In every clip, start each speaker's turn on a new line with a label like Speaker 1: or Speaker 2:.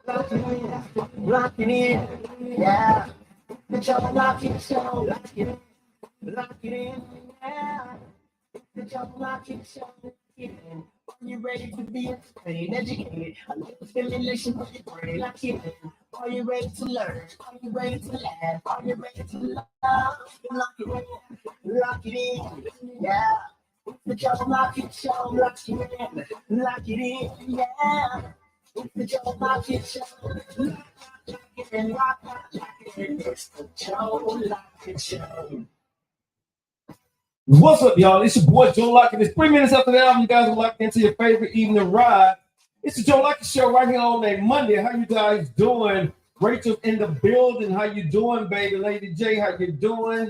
Speaker 1: Lock it in, yeah. The Joe Lock-in Show, lock it in, yeah. The Joe Lock-in Show, yeah. Are you ready to be entertained, educated? A little stimulation for your brain, lock it in. Are you ready to learn? Are you ready to laugh? Are you ready to love? Lock it in, yeah. The Joe Lock-in Show, lock it in, yeah. The Joe Lock-in Show, lock it in, lock it in. It's the Joe Lock-in Show.
Speaker 2: What's up, y'all? It's your boy Joe Lockett. It's 3 minutes after the album. You guys are locked into your favorite evening ride. It's the Joe Lockett Show right here on a Monday. How you guys doing? Rachel in the building. How you doing, baby? Lady J, how you doing?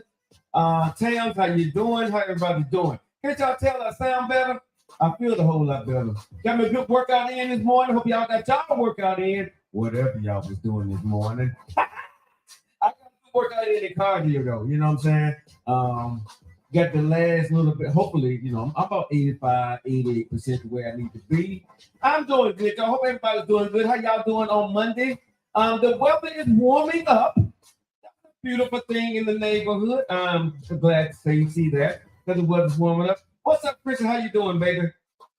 Speaker 2: Tams, how you doing? How everybody doing? Can't y'all tell I sound better? I feel a whole lot better. Got me a good workout in this morning. Hope y'all got y'all workout in. Whatever y'all was doing this morning. I got a good workout in the cardio though. You know what I'm saying? Got the last little bit. Hopefully, I'm about 85, 88% the way I need to be. I'm doing good. I hope everybody's doing good. How y'all doing on Monday? The weather is warming up. Beautiful thing in the neighborhood. I'm glad to see that the weather's warming up. What's up, Christian? How you doing, baby?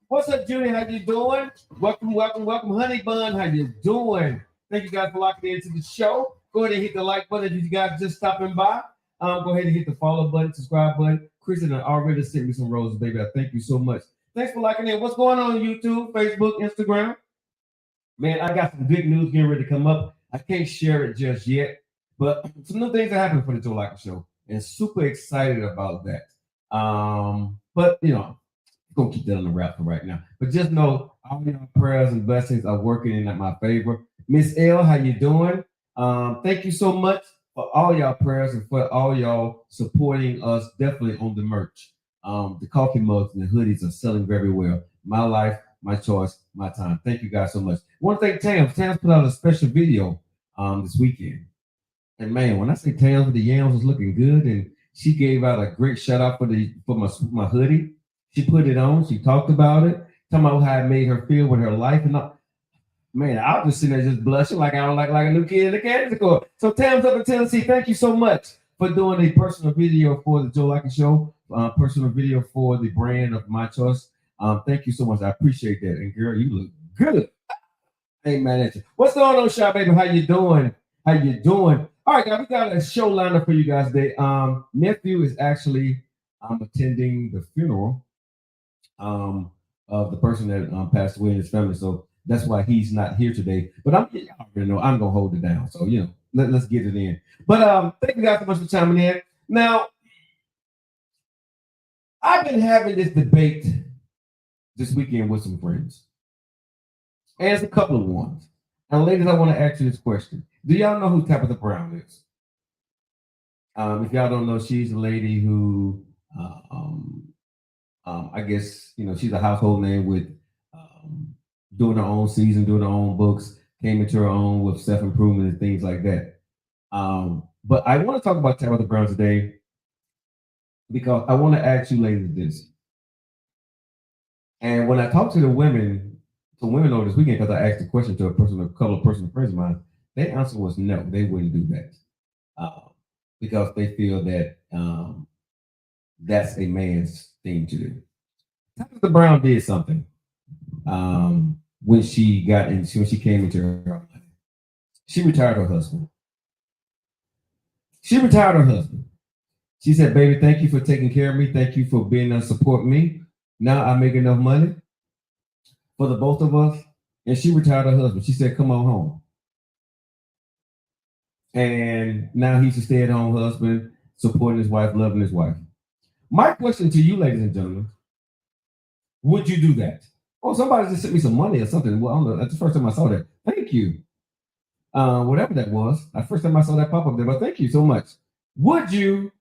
Speaker 2: What's up, Judy? How you doing? Welcome, Honey Bun. How you doing? Thank you guys for locking into the show. Go ahead and hit the like button if you guys just stopping by. Go ahead and hit the follow button, subscribe button. Kristen already sent me some roses, baby. I thank you so much. Thanks for liking it. What's going on YouTube, Facebook, Instagram? Man, I got some good news getting ready to come up. I can't share it just yet, but some new things are happening for the Joe Lockett Show, and super excited about that. But I'm gonna keep that on the wrap for right now. But just know all your prayers and blessings are working in my favor. Miss L, how you doing? Thank you so much for all y'all prayers and for all y'all supporting us definitely on the merch. The coffee mugs and the hoodies are selling very well. My life, my choice, my time. Thank you guys so much. I want to thank Tams. Tams put out a special video this weekend. And man, when I say Tams with the yams was looking good, and she gave out a great shout out for my hoodie. She put it on, she talked about it, talking about how it made her feel with her life and all. Man, I was just sitting there just blushing like I don't like a new kid in the candy store. So Tams up in Tennessee, thank you so much for doing a personal video for the Joe Lockett Show, personal video for the brand of my choice. Thank you so much. I appreciate that. And girl, you look good. Hey man, what's going on, Shy Baby? How you doing? How you doing? All right, guys, we got a show lined up for you guys today. Nephew is actually attending the funeral of the person that passed away in his family. So that's why he's not here today. But I already know I'm gonna hold it down. So let's get it in. But thank you guys so much for chiming in. Now, I've been having this debate this weekend with some friends. And it's a couple of ones. And ladies, I want to ask you this question. Do y'all know who Tabitha Brown is? If y'all don't know, she's a lady who I guess she's a household name with doing her own season, doing her own books, came into her own with self-improvement and things like that. But I want to talk about Tabitha Brown today because I want to ask you ladies this. And when I talk to the women over this weekend, because I asked the question to a couple of personal friends of mine, their answer was no, they wouldn't do that. Because they feel that that's a man's thing to do. Tabitha Brown did something when she came into her life. She retired her husband. She said, baby, thank you for taking care of me. Thank you for being there to support me. Now I make enough money for the both of us. And she retired her husband. She said, come on home. And now he's a stay-at-home husband, supporting his wife, loving his wife. My question to you, ladies and gentlemen, would you do that? Oh, somebody just sent me some money or something. Well, I don't know. That's the first time I saw that. Thank you. Whatever that was. The first time I saw that pop up there, but thank you so much. Would you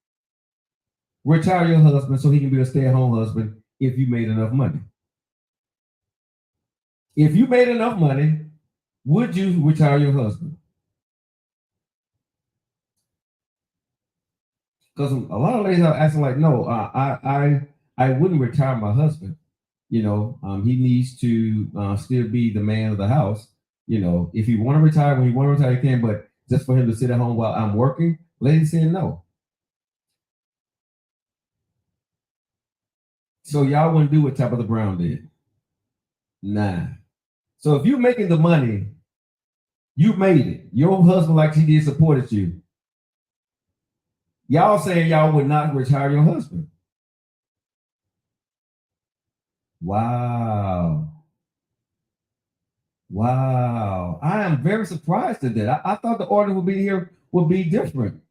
Speaker 2: retire your husband so he can be a stay-at-home husband if you made enough money? If you made enough money, would you retire your husband? Because a lot of ladies are asking like, no, I wouldn't retire my husband. He needs to still be the man of the house. You know, if you want to retire, when you want to retire, you can, but just for him to sit at home while I'm working, ladies saying no. So y'all wouldn't do what Tabitha Brown did. Nah. So if you're making the money, you made it. Your husband, like he did, supported you. Y'all saying y'all would not retire your husband. Wow. Wow. I am very surprised at that. I thought the order would be different.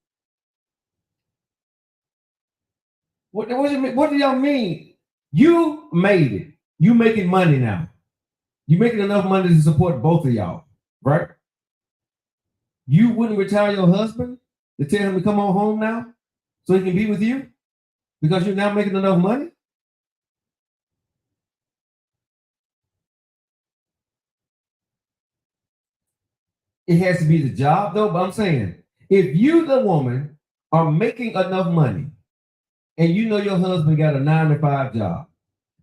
Speaker 2: What do y'all mean? You made it. You making money now. You making enough money to support both of y'all, right? You wouldn't retire your husband to tell him to come on home now so he can be with you because you're now making enough money? It has to be the job though, but I'm saying if you, the woman, are making enough money and you know your husband got a 9-to-5 job,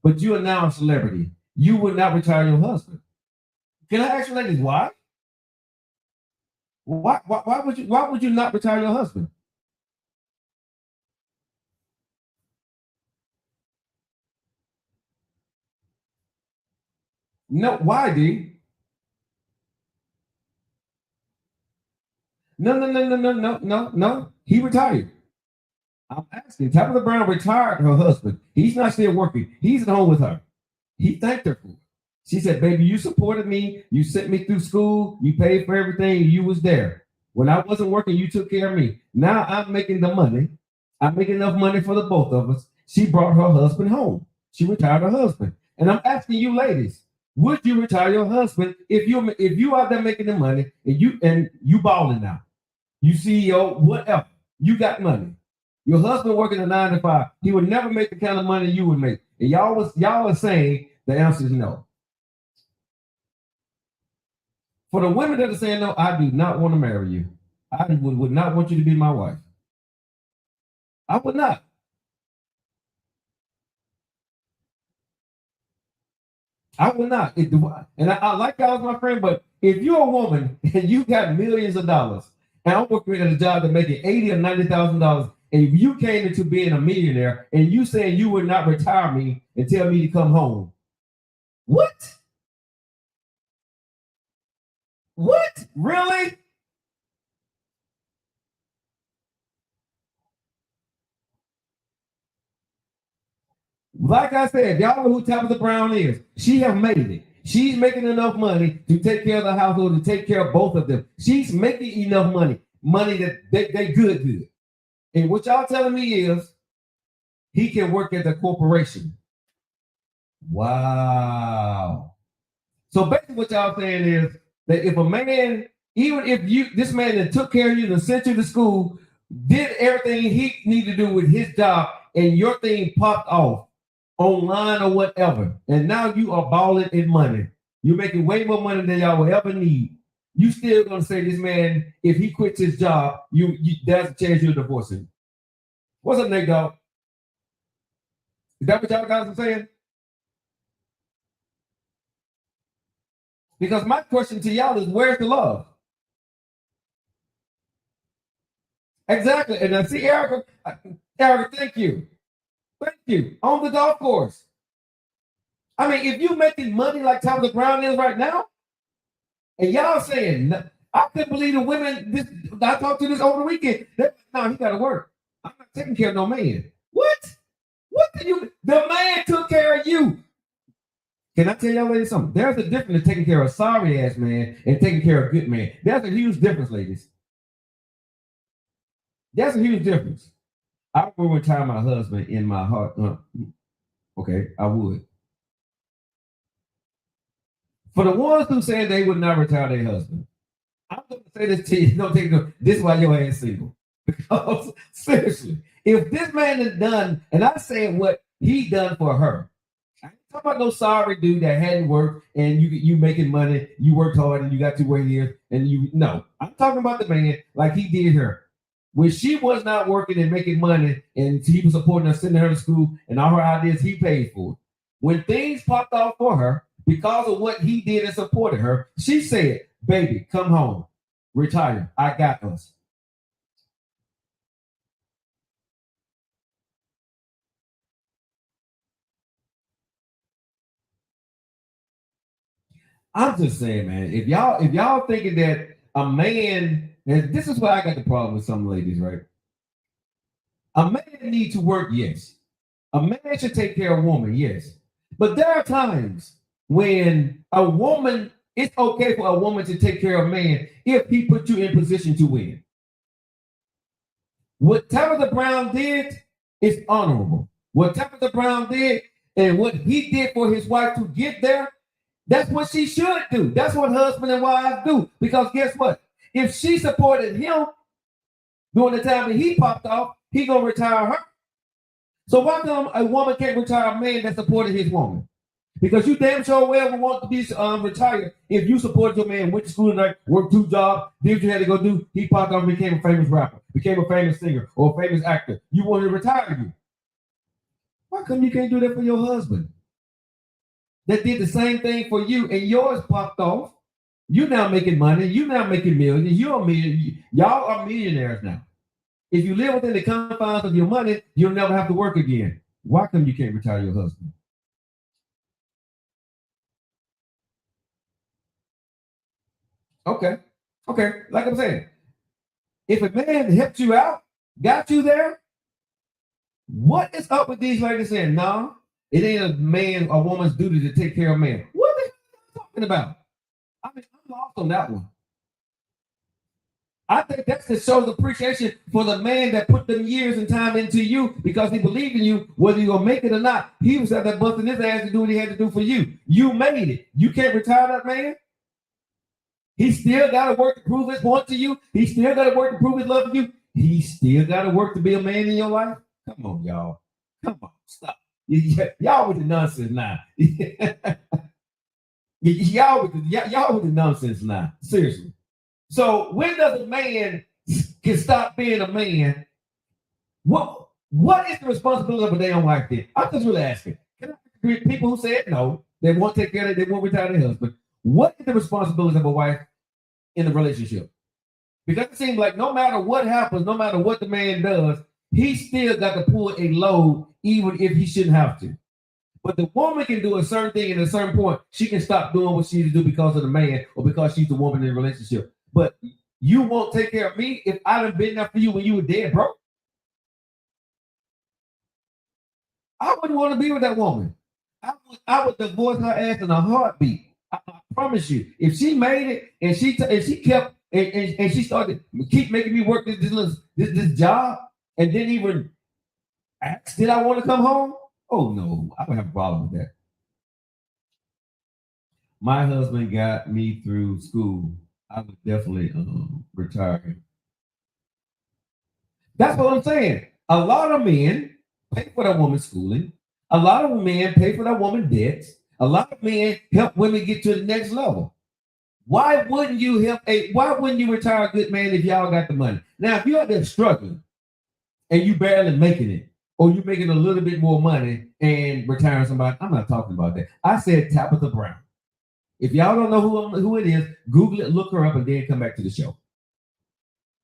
Speaker 2: but you are now a celebrity, you would not retire your husband. Can I ask you ladies why? Why would you not retire your husband? No, why, D? No. He retired. I'm asking. Tabitha Brown retired her husband. He's not still working. He's at home with her. He thanked her for it. She said, baby, you supported me. You sent me through school. You paid for everything. You was there. When I wasn't working, you took care of me. Now I'm making the money. I'm making enough money for the both of us. She brought her husband home. She retired her husband. And I'm asking you ladies, would you retire your husband if you out there making the money and you balling now? You CEO, whatever. You got money. Your husband working a 9-to-5. He would never make the kind of money you would make. And y'all are saying the answer is no. For the women that are saying no, I do not want to marry you. I would not want you to be my wife. I would not. I would not. And I like y'all as my friend, but if you're a woman and you got millions of dollars, and I'm working at a job that making $80,000 or $90,000, and if you came into being a millionaire and you saying you would not retire me and tell me to come home, what? What? Really? Like I said, y'all know who Tabitha Brown is. She have made it. She's making enough money to take care of the household, to take care of both of them. She's making enough money that they good. And what y'all telling me is he can work at the corporation. Wow. So basically what y'all saying is that if a man, even if this man that took care of you and sent you to school, did everything he needed to do with his job, and your thing popped off online or whatever, and now you are balling in money. You're making way more money than y'all will ever need. You still gonna say this man, if he quits his job, there's a chance you'll divorce him. What's up, Nate Dogg? Is that what y'all guys are saying? Because my question to y'all is, where's the love? Exactly. And I see Erica, thank you. Thank you. On the golf course. I mean, if you're making money like Tabitha Brown is right now, and y'all saying, I couldn't believe the women, I talked to this over the weekend. No, he got to work. I'm not taking care of no man. What? The man took care of you. Can I tell y'all ladies something? There's a difference in taking care of a sorry ass man and taking care of a good man. There's a huge difference, ladies. That's a huge difference. I would retire my husband in my heart. Okay, I would. For the ones who say they would not retire their husband, I'm going to say this to you. Don't take it. This is why your ass single. Because seriously, if this man has done, and I'm saying what he done for her, I ain't talking about no sorry dude that hadn't worked and you making money, you worked hard and you got 2 years and no. I'm talking about the man like he did her. When she was not working and making money and he was supporting her, sending her to school and all her ideas, he paid for it. When things popped off for her, because of what he did and supported her. She said, baby, come home, retire. I got us. I'm just saying, man, if y'all thinking that a man, and this is why I got the problem with some ladies, right? A man needs to work, yes. A man should take care of a woman, yes. But there are times when a woman, it's okay for a woman to take care of a man if he put you in position to win. What Tabitha Brown did is honorable. What Tabitha Brown did and what he did for his wife to get there, that's what she should do. That's what husband and wives do. Because guess what? If she supported him during the time that he popped off, he gonna retire her. So why come a woman can't retire a man that supported his woman? Because you damn sure well would want to be retired if you supported your man, went to school tonight, worked 2 jobs, did what you had to go do. He popped off and became a famous rapper, became a famous singer, or a famous actor. You wanted to retire you. Why come you can't do that for your husband? That did the same thing for you, and yours popped off. You now making money. You now making millions. You're a million. Y'all are millionaires now. If you live within the confines of your money, you'll never have to work again. Why come you can't retire your husband? Okay. Okay. Like I'm saying, if a man helped you out, got you there, what is up with these ladies saying, no, it ain't a man or woman's duty to take care of a man? What the hell are you talking about? I mean, I'm lost on that one. I think that's to show the appreciation for the man that put them years and time into you because he believed in you, whether you're gonna make it or not. He was out there busting his ass to do what he had to do for you. You made it. You can't retire that man. He still got to work to prove his point to you. He still got to work to prove his love for you. He still got to work to be a man in your life. Come on, y'all. Come on, stop. Y'all with the nonsense now. y'all with the nonsense now. Seriously. So when does a man can stop being a man? What is the responsibility of a damn wife then? I'm just really asking. Can I agree with people who said no, they won't take care of it, they won't retire their husband? What is the responsibility of a wife in a relationship? Because it seems like no matter what happens, no matter what the man does, he still got to pull a load, even if he shouldn't have to. But the woman can do a certain thing at a certain point. She can stop doing what she needs to do because of the man or because she's the woman in the relationship. But you won't take care of me if I done been there for you when you were dead, bro. I wouldn't want to be with that woman. I would divorce her ass in a heartbeat. I promise you. If she made it and she kept and she started keep making me work this job and didn't even ask, did I want to come home? Oh no, I don't have a problem with that. My husband got me through school. I would definitely retire him. That's what I'm saying. A lot of men pay for that woman's schooling. A lot of men pay for that woman's debts. A lot of men help women get to the next level. Why wouldn't you retire a good man if y'all got the money? Now, if you're out there struggling and you barely making it, or you making a little bit more money and retiring somebody, I'm not talking about that. I said Tabitha Brown. If y'all don't know who it is, Google it, look her up, and then come back to the show.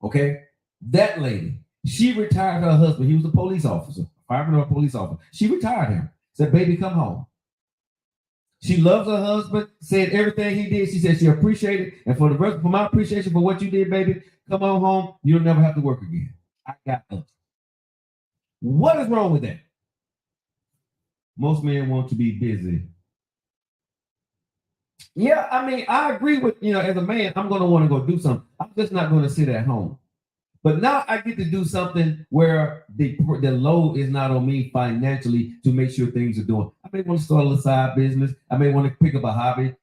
Speaker 2: Okay? That lady, she retired her husband. He was a police officer, fireman or police officer. She retired him. Said, baby, come home. She loves her husband, said everything he did. She said she appreciated it. And for my appreciation for what you did, baby, come on home. You'll never have to work again. I got us. What is wrong with that? Most men want to be busy. Yeah, I mean, I agree with, as a man, I'm going to want to go do something. I'm just not going to sit at home. But now I get to do something where the load is not on me financially to make sure things are doing. I may want to start a little side business. I may want to pick up a hobby.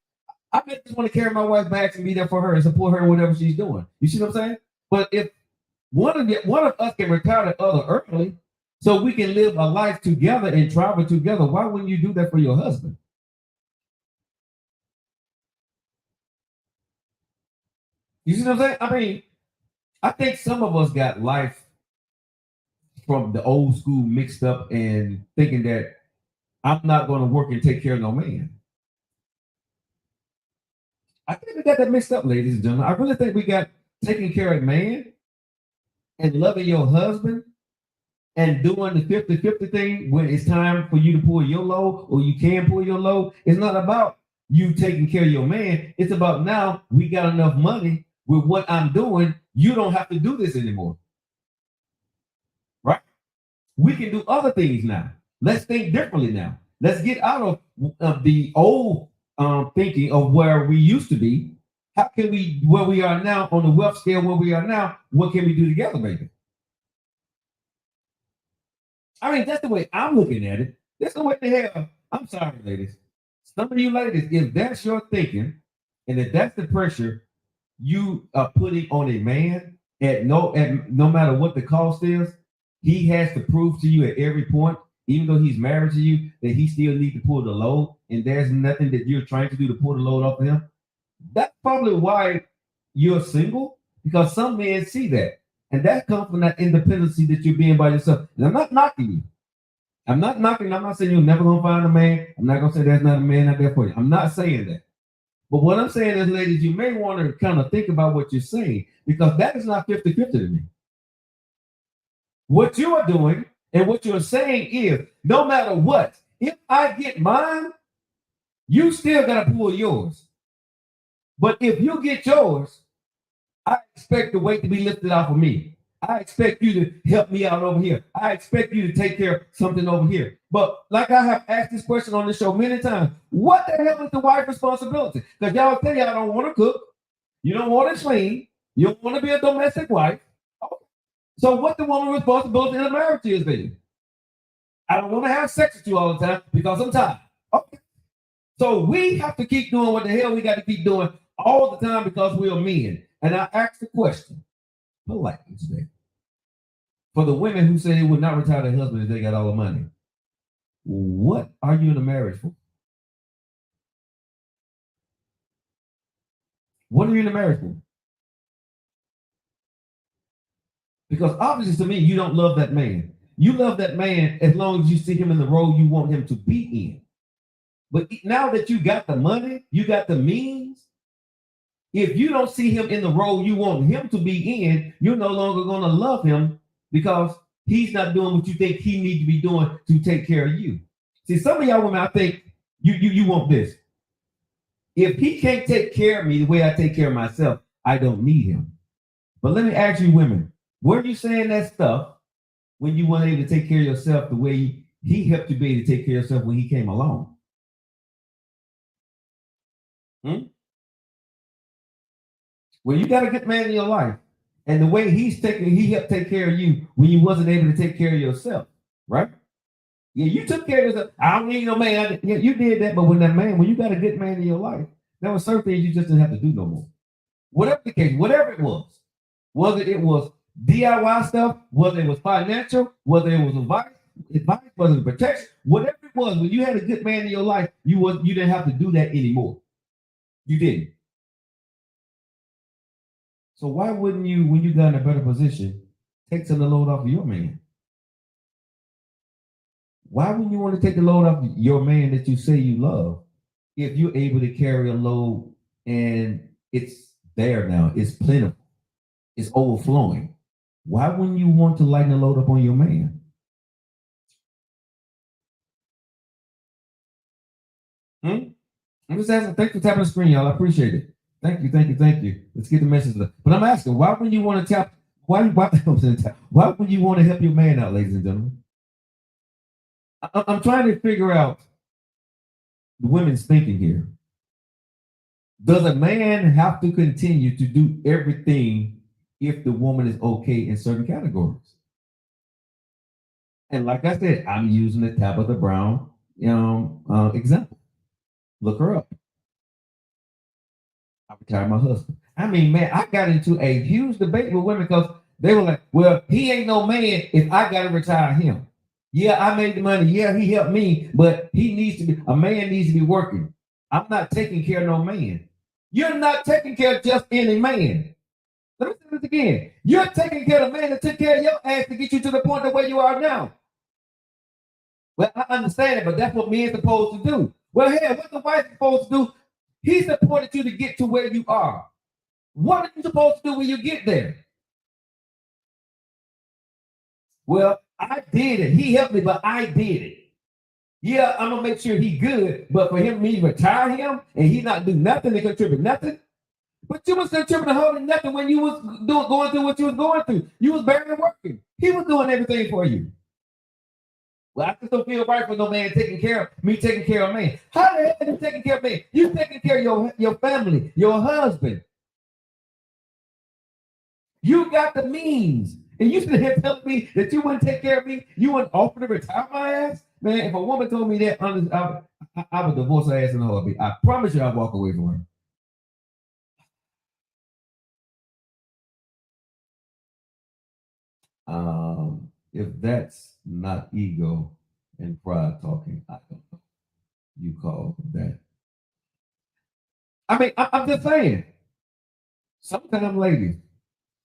Speaker 2: I may just want to carry my wife's bags and be there for her and support her in whatever she's doing. You see what I'm saying? But if one of us can retire the other early so we can live a life together and travel together, why wouldn't you do that for your husband? You see what I'm saying? I mean, I think some of us got life from the old school mixed up and thinking that I'm not going to work and take care of no man. I think we got that mixed up, ladies and gentlemen. I really think we got taking care of man and loving your husband and doing the 50-50 thing when it's time for you to pull your load or you can pull your load. It's not about you taking care of your man. It's about now we got enough money with what I'm doing. You don't have to do this anymore. Right? We can do other things now. Let's think differently now. Let's get out of the old thinking of where we used to be. How can we, where we are now on the wealth scale, where we are now, what can we do together, baby? I mean, that's the way I'm looking at it. That's no way the hell. I'm sorry, ladies. Some of you ladies, if that's your thinking, and if that's the pressure you are putting on a man at no matter what the cost is, he has to prove to you at every point, even though he's married to you, that he still needs to pull the load, and there's nothing that you're trying to do to pull the load off of him. That's probably why you're single, because some men see that. And that comes from that independency that you're being by yourself. And I'm not knocking you. I'm not saying you're never going to find a man. I'm not going to say there's not a man out there for you. I'm not saying that. But what I'm saying is, ladies, you may want to kind of think about what you're saying, because that is not 50-50 to me. What you are doing and what you're saying is, no matter what, if I get mine, you still got to pull yours. But if you get yours, I expect the weight to be lifted off of me. I expect you to help me out over here. I expect you to take care of something over here. But like I have asked this question on the show many times, what the hell is the wife's responsibility? Because y'all tell y'all don't want to cook. You don't want to clean. You don't want to be a domestic wife. Okay. So what the woman's responsibility in a marriage is then? I don't want to have sex with you all the time because I'm tired. Okay. So we have to keep doing what the hell we got to keep doing all the time because we are men. And I asked the question politely today. For the women who say they would not retire their husband if they got all the money, what are you in a marriage for? What are you in a marriage for? Because obviously to me, you don't love that man. You love that man as long as you see him in the role you want him to be in. But now that you got the money, you got the means, if you don't see him in the role you want him to be in, you're no longer going to love him because he's not doing what you think he needs to be doing to take care of you. See, some of y'all women, I think you want this. If he can't take care of me the way I take care of myself, I don't need him. But let me ask you women, were you saying that stuff when you weren't able to take care of yourself the way he helped you be able to take care of yourself when he came along? Well, you got a good man in your life, and the way he helped take care of you when you wasn't able to take care of yourself, right? Yeah, you took care of yourself. I don't need no man. Yeah, you did that, but when you got a good man in your life, there were certain things you just didn't have to do no more. Whatever the case, whatever it was, whether it was DIY stuff, whether it was financial, whether it was advice, whether it was protection, whatever it was, when you had a good man in your life, you didn't have to do that anymore. You didn't. So why wouldn't you, when you got in a better position, take some of the load off of your man? Why wouldn't you want to take the load off of your man that you say you love if you're able to carry a load and it's there now, it's plentiful, it's overflowing? Why wouldn't you want to lighten the load up on your man? I'm just asking. Thanks for tapping the screen, y'all. I appreciate it. Thank you. Let's get the message. But I'm asking, why would you want to tap? Why would you want to help your man out, ladies and gentlemen? I'm trying to figure out the women's thinking here. Does a man have to continue to do everything if the woman is okay in certain categories? And like I said, I'm using the Tabitha Brown example. Look her up. I retired my husband. I mean, man, I got into a huge debate with women because they were like, well, he ain't no man if I got to retire him. Yeah, I made the money. Yeah, he helped me, but a man needs to be working. I'm not taking care of no man. You're not taking care of just any man. Let me say this again. You're taking care of the man that took care of your ass to get you to the point of where you are now. Well, I understand it, but that's what men are supposed to do. Well, hey, what the wife is supposed to do? He supported you to get to where you are. What are you supposed to do when you get there? Well, I did it. He helped me, but I did it. Yeah, I'm gonna make sure he good, but for him, me retire him and he not do nothing to contribute nothing. But you was contributing wholly nothing when you was going through what you was going through. You was barely working. He was doing everything for you. Well, I just don't feel right for no man taking care of me, taking care of me. How the hell are you taking care of me? You taking care of your family, your husband. You got the means. And you sit here telling me that you wouldn't take care of me, you wouldn't offer to retire my ass? Man, if a woman told me that, I would divorce her ass in a heartbeat. I promise you I'd walk away from her. If that's not ego and pride talking, I don't know. You call that. I mean, I'm just saying. Sometimes, ladies,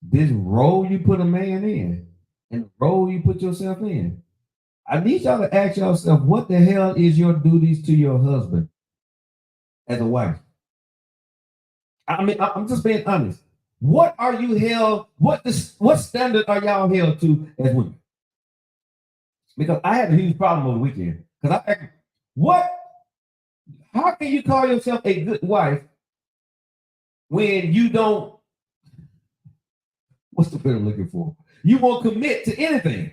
Speaker 2: this role you put a man in and the role you put yourself in, I need y'all to ask yourself, what the hell is your duties to your husband as a wife? I mean, I'm just being honest. What are you held? What standard are y'all held to as women? Because I had a huge problem over the weekend. Because how can you call yourself a good wife when you don't? What's the word I'm looking for? You won't commit to anything.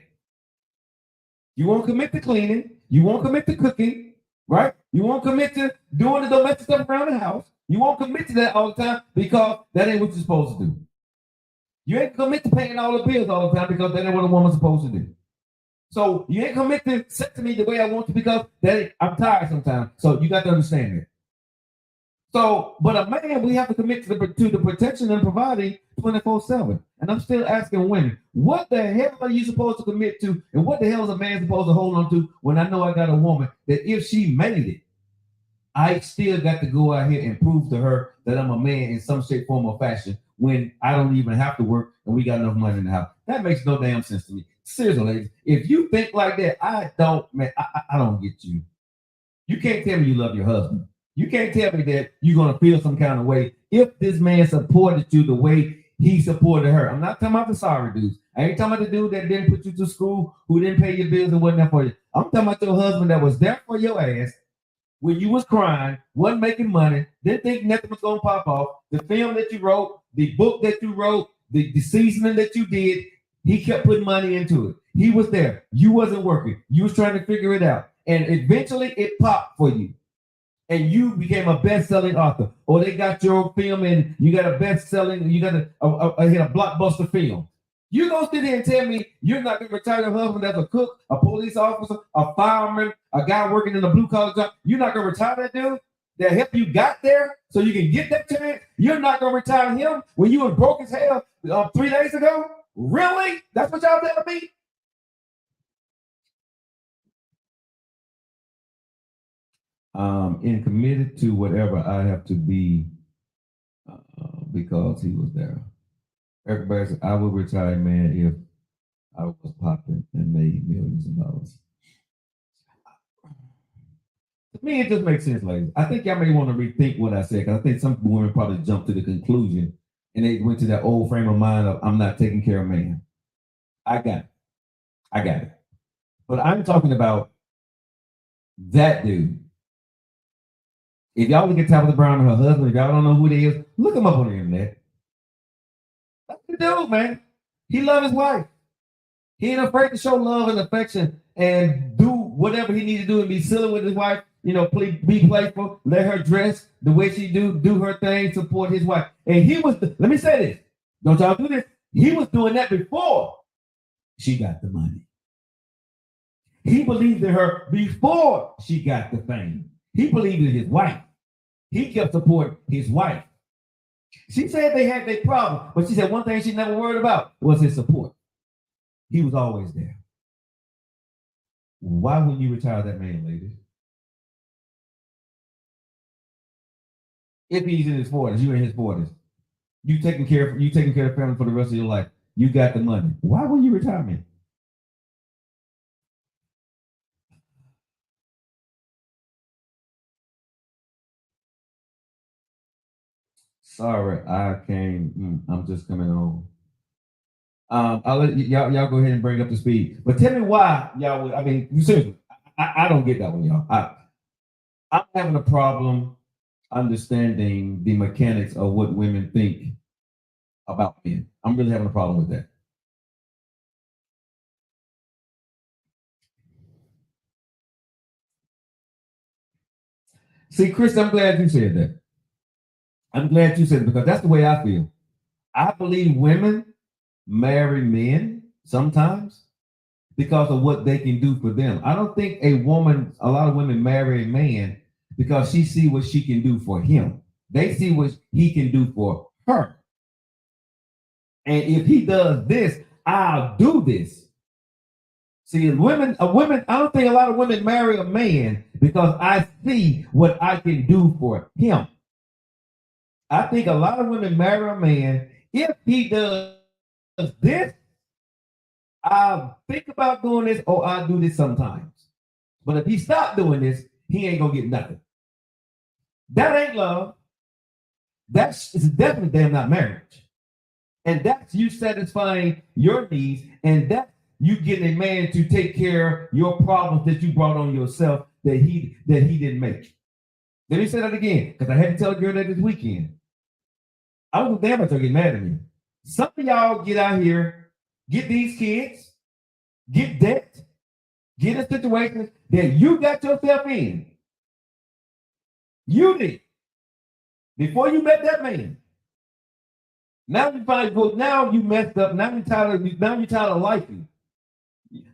Speaker 2: You won't commit to cleaning. You won't commit to cooking, right? You won't commit to doing the domestic stuff around the house. You won't commit to that all the time because that ain't what you're supposed to do. You ain't commit to paying all the bills all the time because that ain't what a woman's supposed to do. So you ain't commit to sex to me the way I want to because I'm tired sometimes. So you got to understand that. So, but a man, we have to commit to the protection and providing 24/7. And I'm still asking women, what the hell are you supposed to commit to? And what the hell is a man supposed to hold on to when I know I got a woman that if she made it, I still got to go out here and prove to her that I'm a man in some shape, form, or fashion when I don't even have to work and we got enough money in the house. That makes no damn sense to me. Seriously, ladies, if you think like that, I don't get you. You can't tell me you love your husband. You can't tell me that you're going to feel some kind of way if this man supported you the way he supported her. I'm not talking about the sorry dudes. I ain't talking about the dude that didn't put you to school, who didn't pay your bills and wasn't there for you. I'm talking about your husband that was there for your ass when you was crying, wasn't making money, didn't think nothing was going to pop off. The film that you wrote, the book that you wrote, the seasoning that you did, he kept putting money into it. He was there. You wasn't working. You was trying to figure it out. And eventually it popped for you. And you became a best-selling author. Or they got your film and you got a best-selling, you got hit a blockbuster film. You gonna sit here and tell me you're not gonna retire your husband as a cook, a police officer, a fireman, a guy working in a blue-collar job? You're not gonna retire that dude that helped you got there so you can get that chance? You're not gonna retire him when you was broke as hell 3 days ago? Really? That's what y'all telling me? And committed to whatever I have to be because he was there. Everybody said, I would retire, man, if I was popping and made millions of dollars. To me, it just makes sense, ladies. I think y'all may want to rethink what I said because I think some women probably jumped to the conclusion and they went to that old frame of mind of I'm not taking care of man. I got it. But I'm talking about that dude. If y'all look at Tabitha Brown and her husband, if y'all don't know who they is, look them up on the internet. That's the dude, man. He loves his wife. He ain't afraid to show love and affection and do whatever he needs to do and be silly with his wife. You know, be playful, let her dress the way she do her thing, support his wife. And he was, let me say this, don't y'all do this. He was doing that before she got the money. He believed in her before she got the fame. He believed in his wife. He kept supporting his wife. She said they had their problem, but she said one thing she never worried about was his support. He was always there. Why wouldn't you retire that man, ladies? If he's in his 40s, you're in his 40s. You taking care of the family for the rest of your life. You got the money. Why wouldn't you retire me? Sorry, I came. I'm just coming on. I'll let y'all go ahead and bring up the speed. But tell me why y'all would. I mean, you seriously, I don't get that one, y'all. I'm having a problem understanding the mechanics of what women think about men. I'm really having a problem with that. See, Chris, I'm glad you said that. I'm glad you said it because that's the way I feel. I believe women marry men sometimes because of what they can do for them. I don't think a lot of women marry a man because she see what she can do for him. They see what he can do for her. And if he does this, I'll do this. See, a woman, I don't think a lot of women marry a man because I see what I can do for him. I think a lot of women marry a man if he does this, I'll think about doing this or I'll do this sometimes. But if he stop doing this, he ain't gonna get nothing. That ain't love. It's definitely damn not marriage. And that's you satisfying your needs, and that's you getting a man to take care of your problems that you brought on yourself that he didn't make. Let me say that again, because I had to tell a girl that this weekend. I was damn about to get mad at me. Some of y'all get out here, get these kids, get debt, get in situations that you got yourself in. You did. Before you met that man. Now you find now you messed up. Now you're tired of life.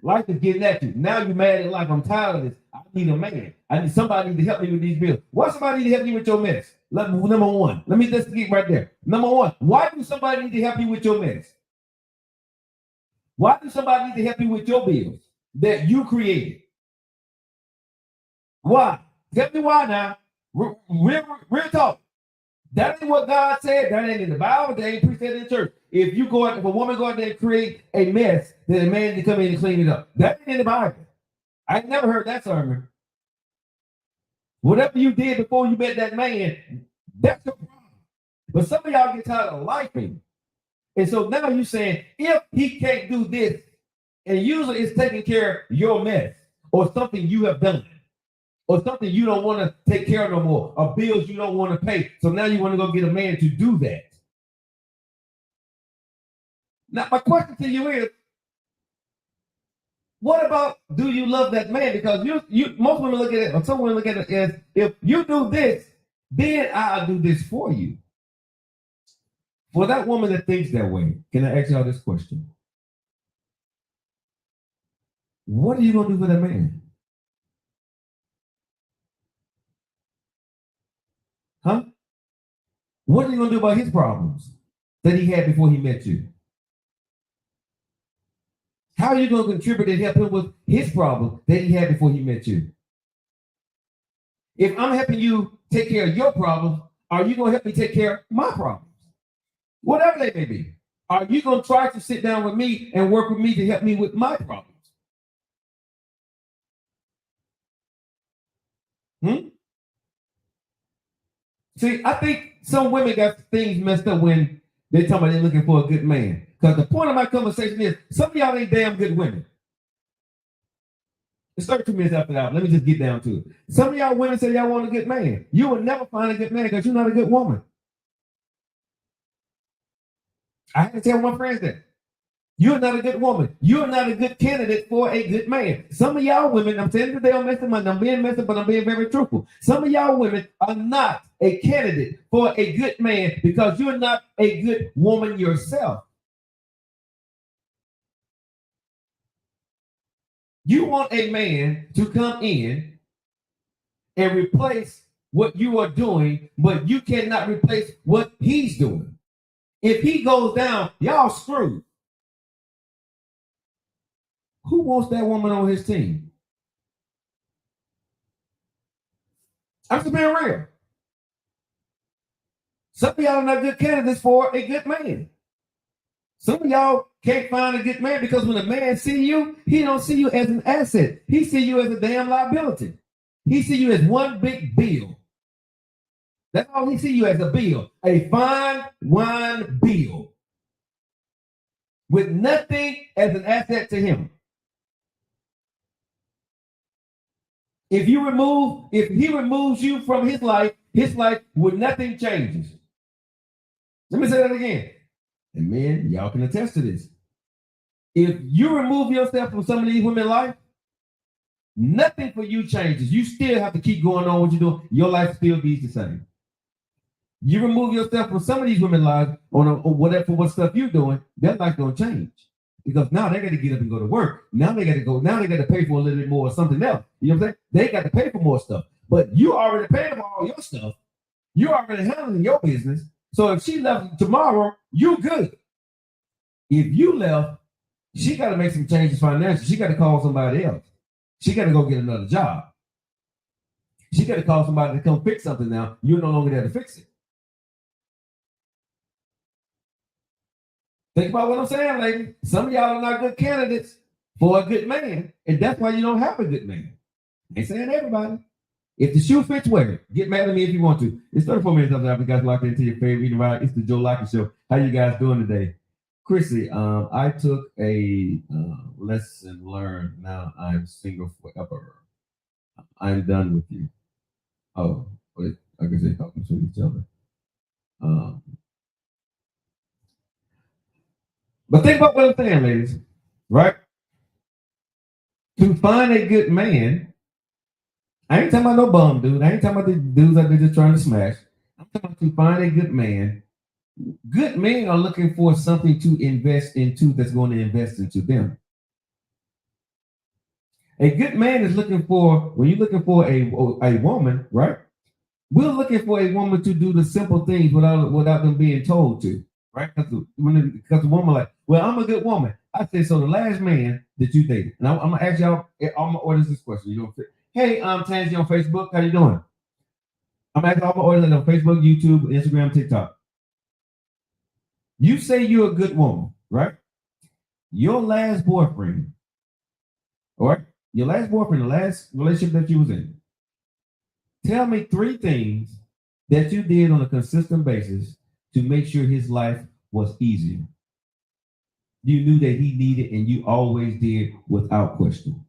Speaker 2: Life is getting at you. Now you're mad at life. I'm tired of this. I need a man. I need somebody to help me with these bills. Why somebody to help you with your mess? Number one. Let me just get right there. Number one, why do somebody need to help you with your mess? Why do somebody need to help you with your bills that you created? Why? Tell me why now. Real talk. That ain't what God said. That ain't in the Bible. That ain't preached in the church. If a woman go out there and create a mess, then a man can come in and clean it up. That ain't in the Bible. I never heard that sermon. Whatever you did before you met that man, that's your problem. But some of y'all get tired of lifing. And so now you're saying, if he can't do this, and usually it's taking care of your mess or something you have done, or something you don't want to take care of no more, or bills you don't want to pay. So now you want to go get a man to do that. Now, my question to you is, what about do you love that man? Because most women look at it, or some women look at it as, if you do this, then I'll do this for you. For that woman that thinks that way, can I ask y'all this question? What are you going to do for that man? Huh? What are you going to do about his problems that he had before he met you? How are you going to contribute and help him with his problems that he had before he met you? If I'm helping you take care of your problems, are you going to help me take care of my problems? Whatever they may be. Are you going to try to sit down with me and work with me to help me with my problems? See, I think some women got things messed up when they're talking about they're looking for a good man. Because the point of my conversation is, some of y'all ain't damn good women. It's 32 minutes after that. Let me just get down to it. Some of y'all women say y'all want a good man. You will never find a good man because you're not a good woman. I had to tell my friends that. You're not a good woman. You're not a good candidate for a good man. Some of y'all women, I'm telling you today, I'm being messy, but I'm being very truthful. Some of y'all women are not a candidate for a good man because you're not a good woman yourself. You want a man to come in and replace what you are doing, but you cannot replace what he's doing. If he goes down, y'all screwed. Who wants that woman on his team? I'm just being real. Some of y'all are not good candidates for a good man. Some of y'all can't find a good man because when a man see you, he don't see you as an asset. He see you as a damn liability. He see you as one big bill. That's all he see you as, a bill, a fine wine bill, with nothing as an asset to him. If he removes you from his life with nothing changes. Let me say that again. And men, y'all can attest to this. If you remove yourself from some of these women's life, nothing for you changes. You still have to keep going on what you're doing. Your life still be the same. You remove yourself from some of these women's lives on what stuff you're doing, their life don't change. Because now they got to get up and go to work. Now they got to go. Now they got to pay for a little bit more or something else. You know what I'm saying? They got to pay for more stuff. But you already paying for all your stuff. You already handling your business. So if she left tomorrow, you good. If you left, she got to make some changes financially. She got to call somebody else. She got to go get another job. She got to call somebody to come fix something now. You're no longer there to fix it. Think about what I'm saying, lady. Some of y'all are not good candidates for a good man, and that's why you don't have a good man. I ain't saying everybody. If the shoe fits, wear it. Get mad at me if you want to. It's 34 minutes after you guys locked into your favorite reading ride. It's the Joe Lockett Show. How you guys doing today? Chrissy, I took a lesson learned. Now I'm single forever. I'm done with you. Oh, I guess they're talking to each other. But think about what I'm saying, ladies, right? To find a good man, I ain't talking about no bum dude. I ain't talking about the dudes that they're just trying to smash. I'm talking about to find a good man. Good men are looking for something to invest into that's going to invest into them. A good man is looking for, when you're looking for a woman, right? We're looking for a woman to do the simple things without them being told to. Right? Because the woman like, well, I'm a good woman. I said, so the last man that you dated, and I'm gonna ask y'all all my orders this question. You know, hey, Tansy on Facebook, how you doing? I'm asking all my orders on Facebook, YouTube, Instagram, TikTok. You say you're a good woman, right? Your last boyfriend, all right? Your last boyfriend, the last relationship that you was in. Tell me 3 things that you did on a consistent basis to make sure his life was easier. You knew that he needed, and you always did without question.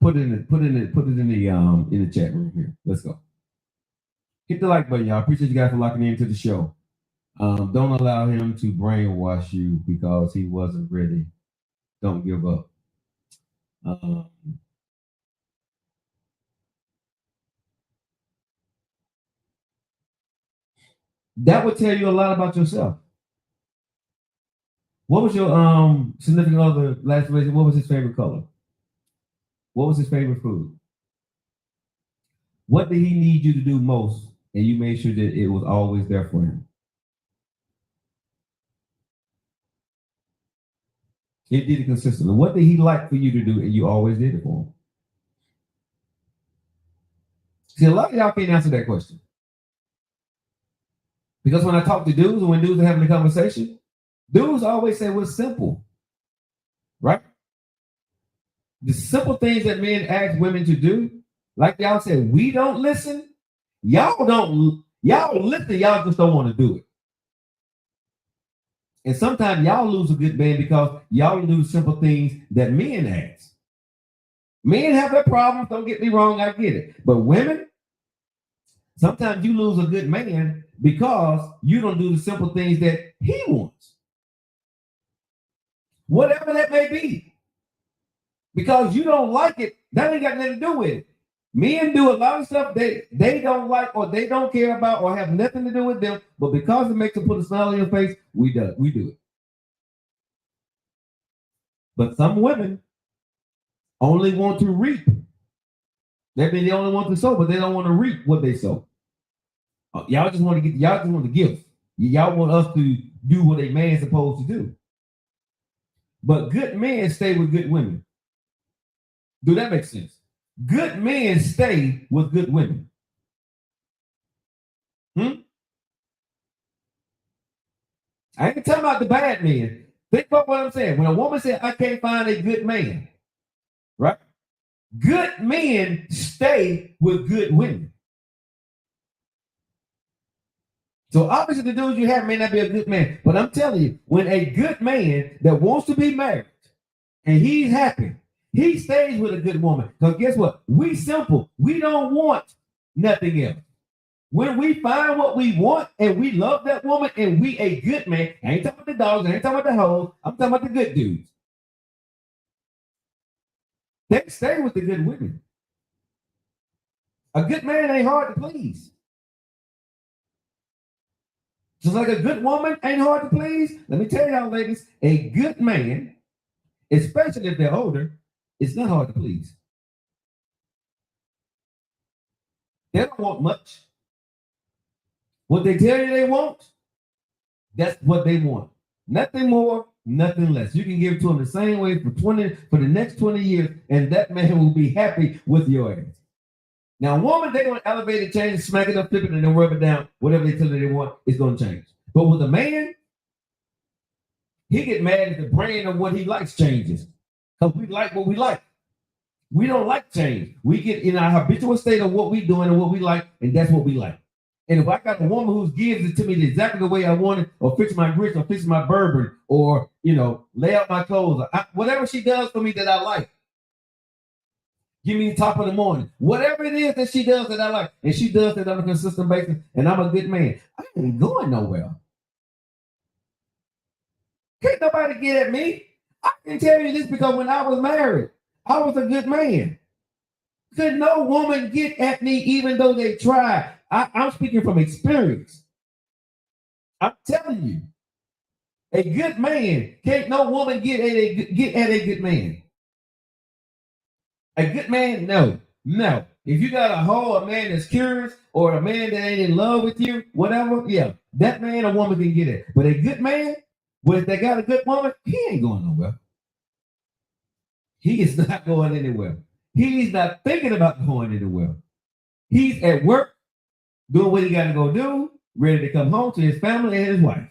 Speaker 2: Put it in the chat room here. Let's go. Hit the like button, y'all. Appreciate you guys for locking into the show. Don't allow him to brainwash you because he wasn't ready. Don't give up. That would tell you a lot about yourself. What was your significant other last relationship? What was his favorite color? What was his favorite food? What did he need you to do most, and you made sure that it was always there for him? It did it consistently. What did he like for you to do, and you always did it for him? See, a lot of y'all can't answer that question. Because when I talk to dudes, and when dudes are having a conversation, dudes always say what's simple, right? The simple things that men ask women to do, like y'all said, we don't listen. Y'all listen, y'all just don't want to do it. And sometimes y'all lose a good man because y'all lose simple things that men ask. Men have their problems, don't get me wrong, I get it. But women, sometimes you lose a good man because you don't do the simple things that he wants. Whatever that may be. Because you don't like it, that ain't got nothing to do with it. Men do a lot of stuff they don't like or they don't care about or have nothing to do with them, but because it makes them put a smile on your face, we do it. But some women only want to reap. That means they only want to sow, but they don't want to reap what they sow. Y'all just want the gifts. Y'all want us to do what a man's supposed to do. But good men stay with good women. Do that make sense? Good men stay with good women. I ain't talking about the bad men. Think about what I'm saying. When a woman said, I can't find a good man, right? Good men stay with good women. So obviously the dude you have may not be a good man, but I'm telling you, when a good man that wants to be married and he's happy, he stays with a good woman. Because guess what? We simple. We don't want nothing else. When we find what we want and we love that woman and we a good man, I ain't talking about the dogs, I ain't talking about the hoes, I'm talking about the good dudes. They stay with the good women. A good man ain't hard to please. Just like a good woman ain't hard to please. Let me tell y'all, ladies, a good man, especially if they're older, it's not hard to please. They don't want much. What they tell you they want, that's what they want. Nothing more, nothing less. You can give it to them the same way for the next 20 years, and that man will be happy with your ass. Now, a woman, they're going to elevate it, change it, smack it up, flip it, and then rub it down. Whatever they tell you they want, it's going to change. But with a man, he get mad if the brand of what he likes changes. Because we like what we like. We don't like change. We get in our habitual state of what we're doing and what we like, and that's what we like. And if I got a woman who gives it to me exactly the way I want it, or fix my grits, or fix my bourbon, or lay out my clothes, whatever she does for me that I like, give me the top of the morning, whatever it is that she does that I like, and she does that on a consistent basis, and I'm a good man, I ain't going nowhere. Can't nobody get at me. I can tell you this because when I was married, I was a good man. Could no woman get at me even though they try? I'm speaking from experience. I'm telling you, a good man, can't no woman get at a good man. A good man, no. If you got a man that's curious or a man that ain't in love with you, whatever, yeah, that man or woman can get it. But a good man, if they got a good woman, he ain't going nowhere. He is not going anywhere. He's not thinking about going anywhere. He's at work, doing what he got to go do, ready to come home to his family and his wife.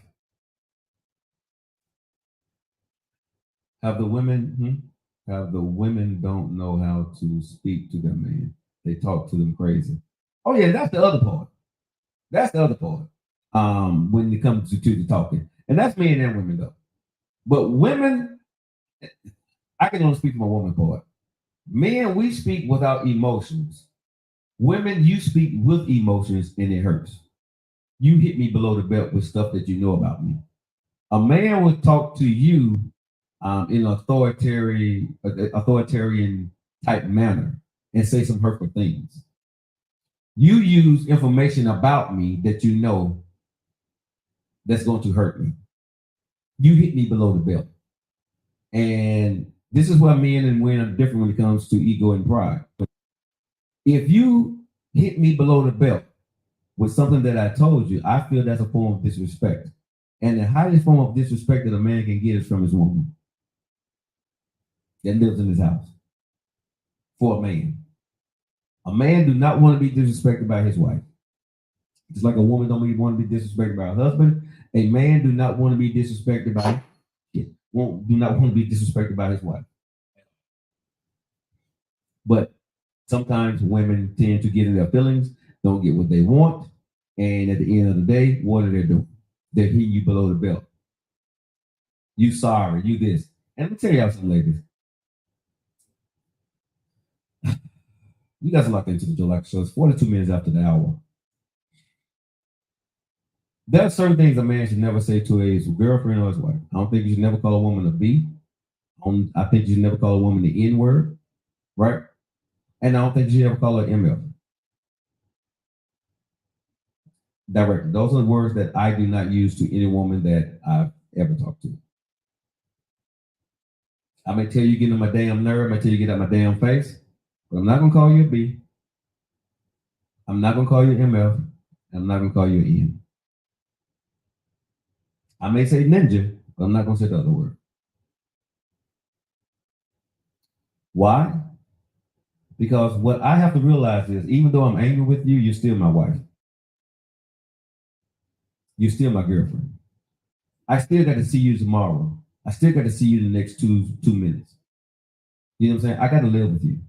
Speaker 2: Have the women don't know how to speak to their man. They talk to them crazy. Oh yeah, that's the other part. When it comes to the talking. And that's men and women though. But women, I can only speak to my woman part. Men, we speak without emotions. Women, you speak with emotions and it hurts. You hit me below the belt with stuff that you know about me. A man would talk to you in an authoritarian type manner and say some hurtful things. You use information about me that you know that's going to hurt me. You hit me below the belt. And this is why men and women are different when it comes to ego and pride. If you hit me below the belt with something that I told you, I feel that's a form of disrespect. And the highest form of disrespect that a man can get is from his woman that lives in his house. For a man. A man do not want to be disrespected by his wife. Just like a woman don't want to be disrespected by her husband, a man do not want to be disrespected by his wife. But sometimes women tend to get in their feelings, don't get what they want, and at the end of the day, what are they doing? They're hitting you below the belt. You sorry, you this. And let me tell y'all something, ladies. You guys are locked into the Joe Lack Show. It's 42 minutes after the hour. There are certain things a man should never say to his girlfriend or his wife. I don't think you should never call a woman a B. I think you should never call a woman the N word, right? And I don't think you should ever call her MF. Directly. Those are the words that I do not use to any woman that I've ever talked to. I may tell you get on my damn nerve, I may tell you get out my damn face, but I'm not gonna call you a B. I'm not gonna call you an MF, and I'm not gonna call you an N. I may say ninja, but I'm not gonna say the other word. Why? Because what I have to realize is, even though I'm angry with you, you're still my wife. You're still my girlfriend. I still got to see you tomorrow. I still got to see you the next two minutes. You know what I'm saying? I got to live with you.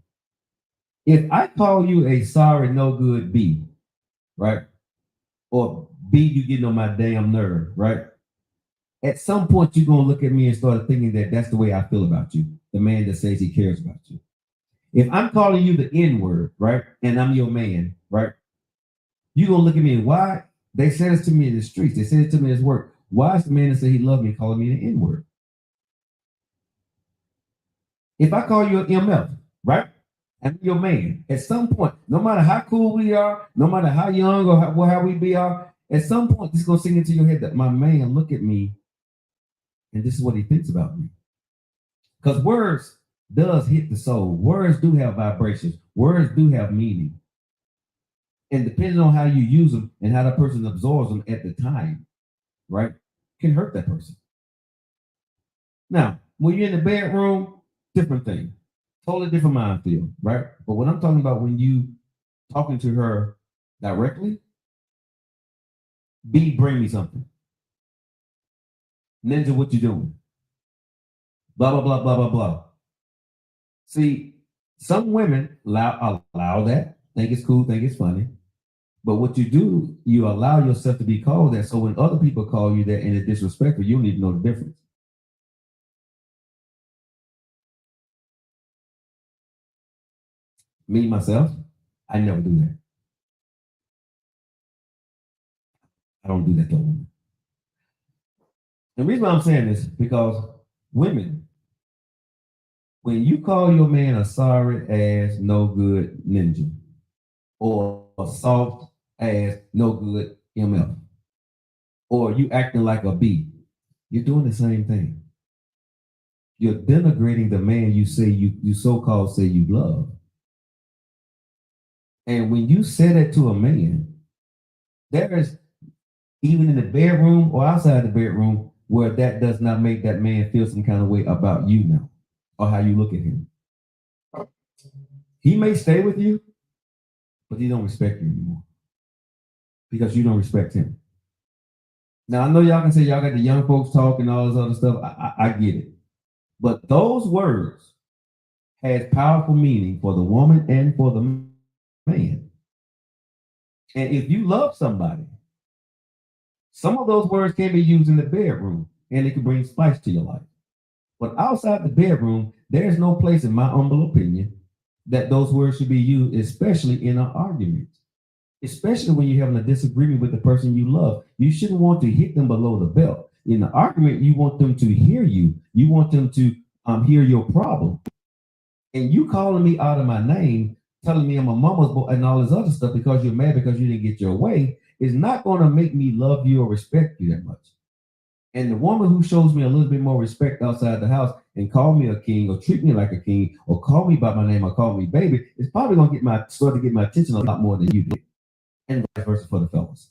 Speaker 2: If I call you a sorry, no good B, right? Or B, you getting on my damn nerve, right? At some point, you're gonna look at me and start thinking that that's the way I feel about you, the man that says he cares about you. If I'm calling you the N word, right, and I'm your man, right, you're gonna look at me and why they said it to me in the streets, they said it to me at work. Why is the man that said he loved me calling me the N word? If I call you an MF, right, and I'm your man, at some point, no matter how cool we are, no matter how young or how we be are, at some point, this is gonna sink into your head that my man look at me and this is what he thinks about me. Because words does hit the soul. Words do have vibrations. Words do have meaning. And depending on how you use them and how that person absorbs them at the time, right, can hurt that person. Now, when you're in the bedroom, different thing. Totally different mind feel, right? But what I'm talking about when you talking to her directly, B, bring me something. Ninja, what you doing? Blah, blah, blah, blah, blah, blah. See, some women allow that, think it's cool, think it's funny. But what you do, you allow yourself to be called that. So when other people call you that and it's disrespectful, you don't even know the difference. Me, myself, I never do that. I don't do that to a woman. The reason why I'm saying this because women, when you call your man a sorry ass, no good ninja, or a soft ass, no good MF, or you acting like a B, you're doing the same thing. You're denigrating the man you say you so-called say you love. And when you say that to a man, there is even in the bedroom or outside the bedroom where that does not make that man feel some kind of way about you now or how you look at him. He may stay with you, but he don't respect you anymore because you don't respect him. Now I know y'all can say y'all got the young folks talk and all this other stuff. I get it, but those words has powerful meaning for the woman and for the man. And if you love somebody, some of those words can be used in the bedroom and it can bring spice to your life. But outside the bedroom, there's no place, in my humble opinion, that those words should be used, especially in an argument. Especially when you're having a disagreement with the person you love. You shouldn't want to hit them below the belt. In the argument, you want them to hear you. You want them to hear your problem. And you calling me out of my name, telling me I'm a mama's boy and all this other stuff because you're mad because you didn't get your way is not going to make me love you or respect you that much. And the woman who shows me a little bit more respect outside the house and call me a king or treat me like a king or call me by my name or call me baby is probably going to start to get my attention a lot more than you did. And vice versa for the fellas.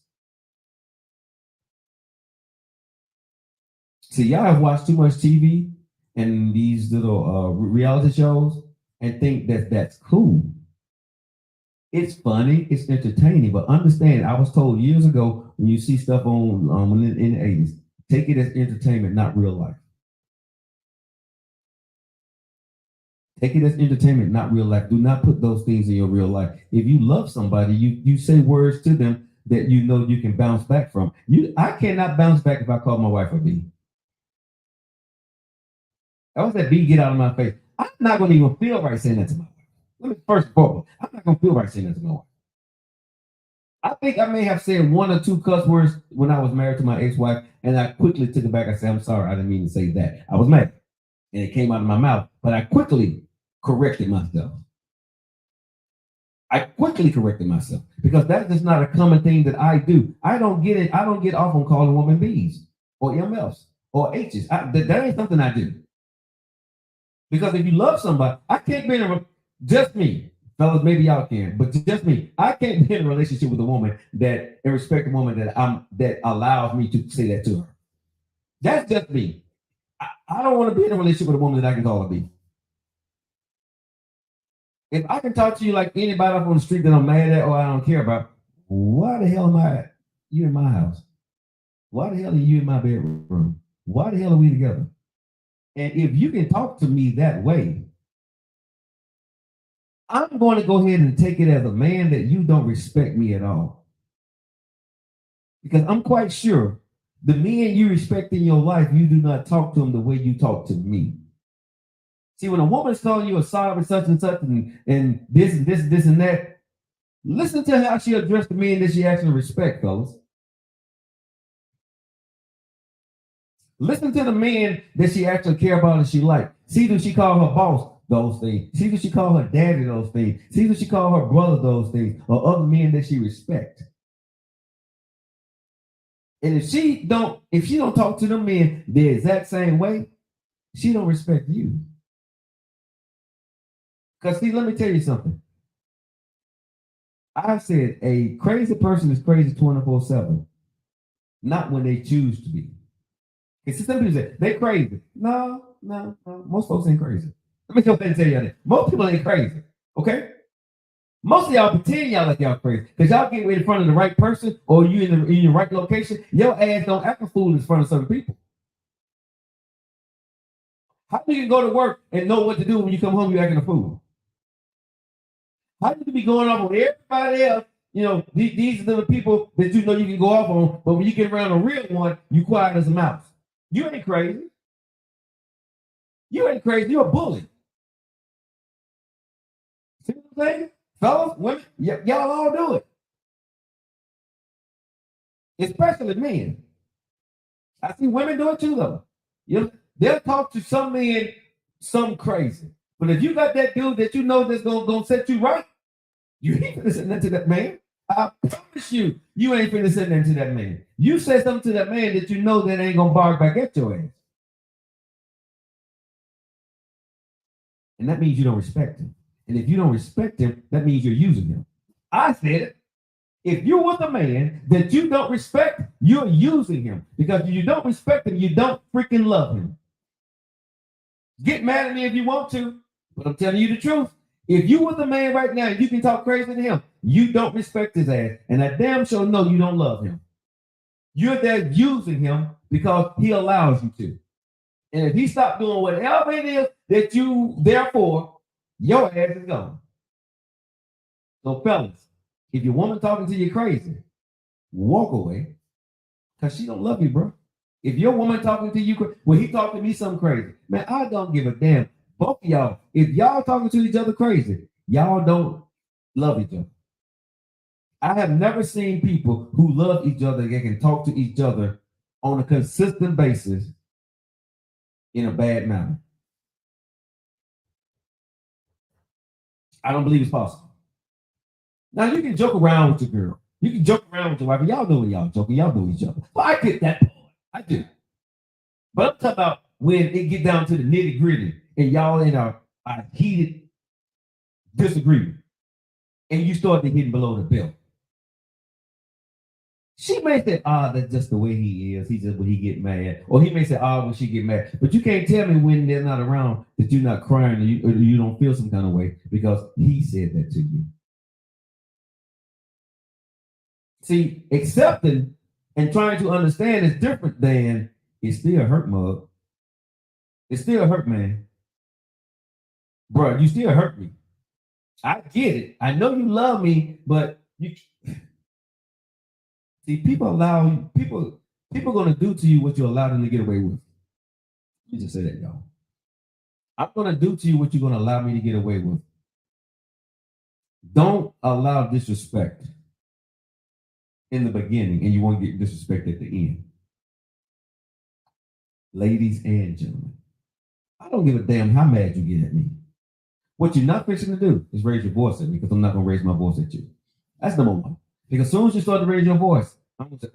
Speaker 2: See, y'all have watched too much TV and these little reality shows and think that that's cool. It's funny, it's entertaining, but understand, I was told years ago when you see stuff on in the 80s, take it as entertainment, not real life. Take it as entertainment, not real life. Do not put those things in your real life. If you love somebody, you say words to them that you know you can bounce back from. I cannot bounce back if I call my wife a B. I was that B, get out of my face. I'm not going to even feel right saying that to my wife. Let me first of all, I'm not going to feel right saying that to my wife. I think I may have said one or two cuss words when I was married to my ex-wife, and I quickly took it back. I said, I'm sorry, I didn't mean to say that. I was mad, and it came out of my mouth, but I quickly corrected myself. Because that is not a common thing that I do. I don't get off on calling women B's or MLs or H's. That ain't something I do. Because if you love somebody, I can't be in a just me, fellas. Maybe y'all can, but just me. I can't be in a relationship with a woman and respect a woman that allows me to say that to her. That's just me. I don't want to be in a relationship with a woman that I can call a B. If I can talk to you like anybody up on the street that I'm mad at or I don't care about, why the hell am you in my house? Why the hell are you in my bedroom? Why the hell are we together? And if you can talk to me that way, I'm going to go ahead and take it as a man that you don't respect me at all. Because I'm quite sure the men you respect in your life, you do not talk to them the way you talk to me. See, when a woman's calling you a sorry, such and such, and this and this and that, listen to how she addressed the men that she actually respect, fellas. Listen to the men that she actually care about and she like. See, do she call her boss those things? See, do she call her daddy those things? See, do she call her brother those things? Or other men that she respect? And if she don't talk to them men the exact same way, she don't respect you. Because see, let me tell you something. I've said a crazy person is crazy 24/7, not when they choose to be. Because some people say they're crazy. No. Most folks ain't crazy. Let me go ahead and tell you that. Most people ain't crazy. Okay? Most of y'all pretend y'all like y'all crazy. Because y'all get in front of the right person or you in your right location, your ass don't act a fool in front of certain people. How do you go to work and know what to do when you come home, you're acting a fool? How do you be going off on everybody else? You know, these are the people that you know you can go off on, but when you get around a real one, you quiet as a mouse. You ain't crazy. You ain't crazy. You're a bully. See what I'm saying? Fellas, women, y'all all do it. Especially men. I see women do it too, though. They'll talk to some men, some crazy. But if you got that dude that you know that's gonna set you right, you ain't finna say nothing to that man. I promise you, you ain't finna say nothing to that man. You say something to that man that you know that ain't gonna bark back at your ass. And that means you don't respect him. And if you don't respect him, that means you're using him. I said it. If you're with a man that you don't respect, you're using him. Because if you don't respect him, you don't freaking love him. Get mad at me if you want to, but I'm telling you the truth. If you with a man right now and you can talk crazy to him, you don't respect his ass. And I damn sure know you don't love him. You're there using him because he allows you to. And if he stopped doing whatever it is that you therefore, your ass is gone. So fellas, if your woman talking to you crazy, walk away. Because she don't love you, bro. If your woman talking to you, well, he talking to me something crazy. Man, I don't give a damn. Both of y'all, if y'all talking to each other crazy, y'all don't love each other. I have never seen people who love each other that can talk to each other on a consistent basis in a bad manner. I don't believe it's possible. Now, you can joke around with your girl. You can joke around with your wife. Y'all know when y'all joking. Y'all know each other. Well, I get that part. I do. But I'm talking about when it get down to the nitty gritty and y'all in a heated disagreement and you start to hit below the belt. She may say, that's just the way he is. He just when he get mad. Or he may say, when she get mad. But you can't tell me when they're not around that you're not crying or you don't feel some kind of way because he said that to you. See, accepting and trying to understand is different than it's still hurt, mug. It's still hurt, man. Bro, you still hurt me. I get it. I know you love me, but you see, people gonna do to you what you allow them to get away with. You just say that, y'all. I'm gonna do to you what you're gonna allow me to get away with. Don't allow disrespect in the beginning, and you won't get disrespect at the end. Ladies and gentlemen, I don't give a damn how mad you get at me. What you're not fixing to do is raise your voice at me because I'm not gonna raise my voice at you. That's number one. Because as soon as you start to raise your voice, I'm gonna say,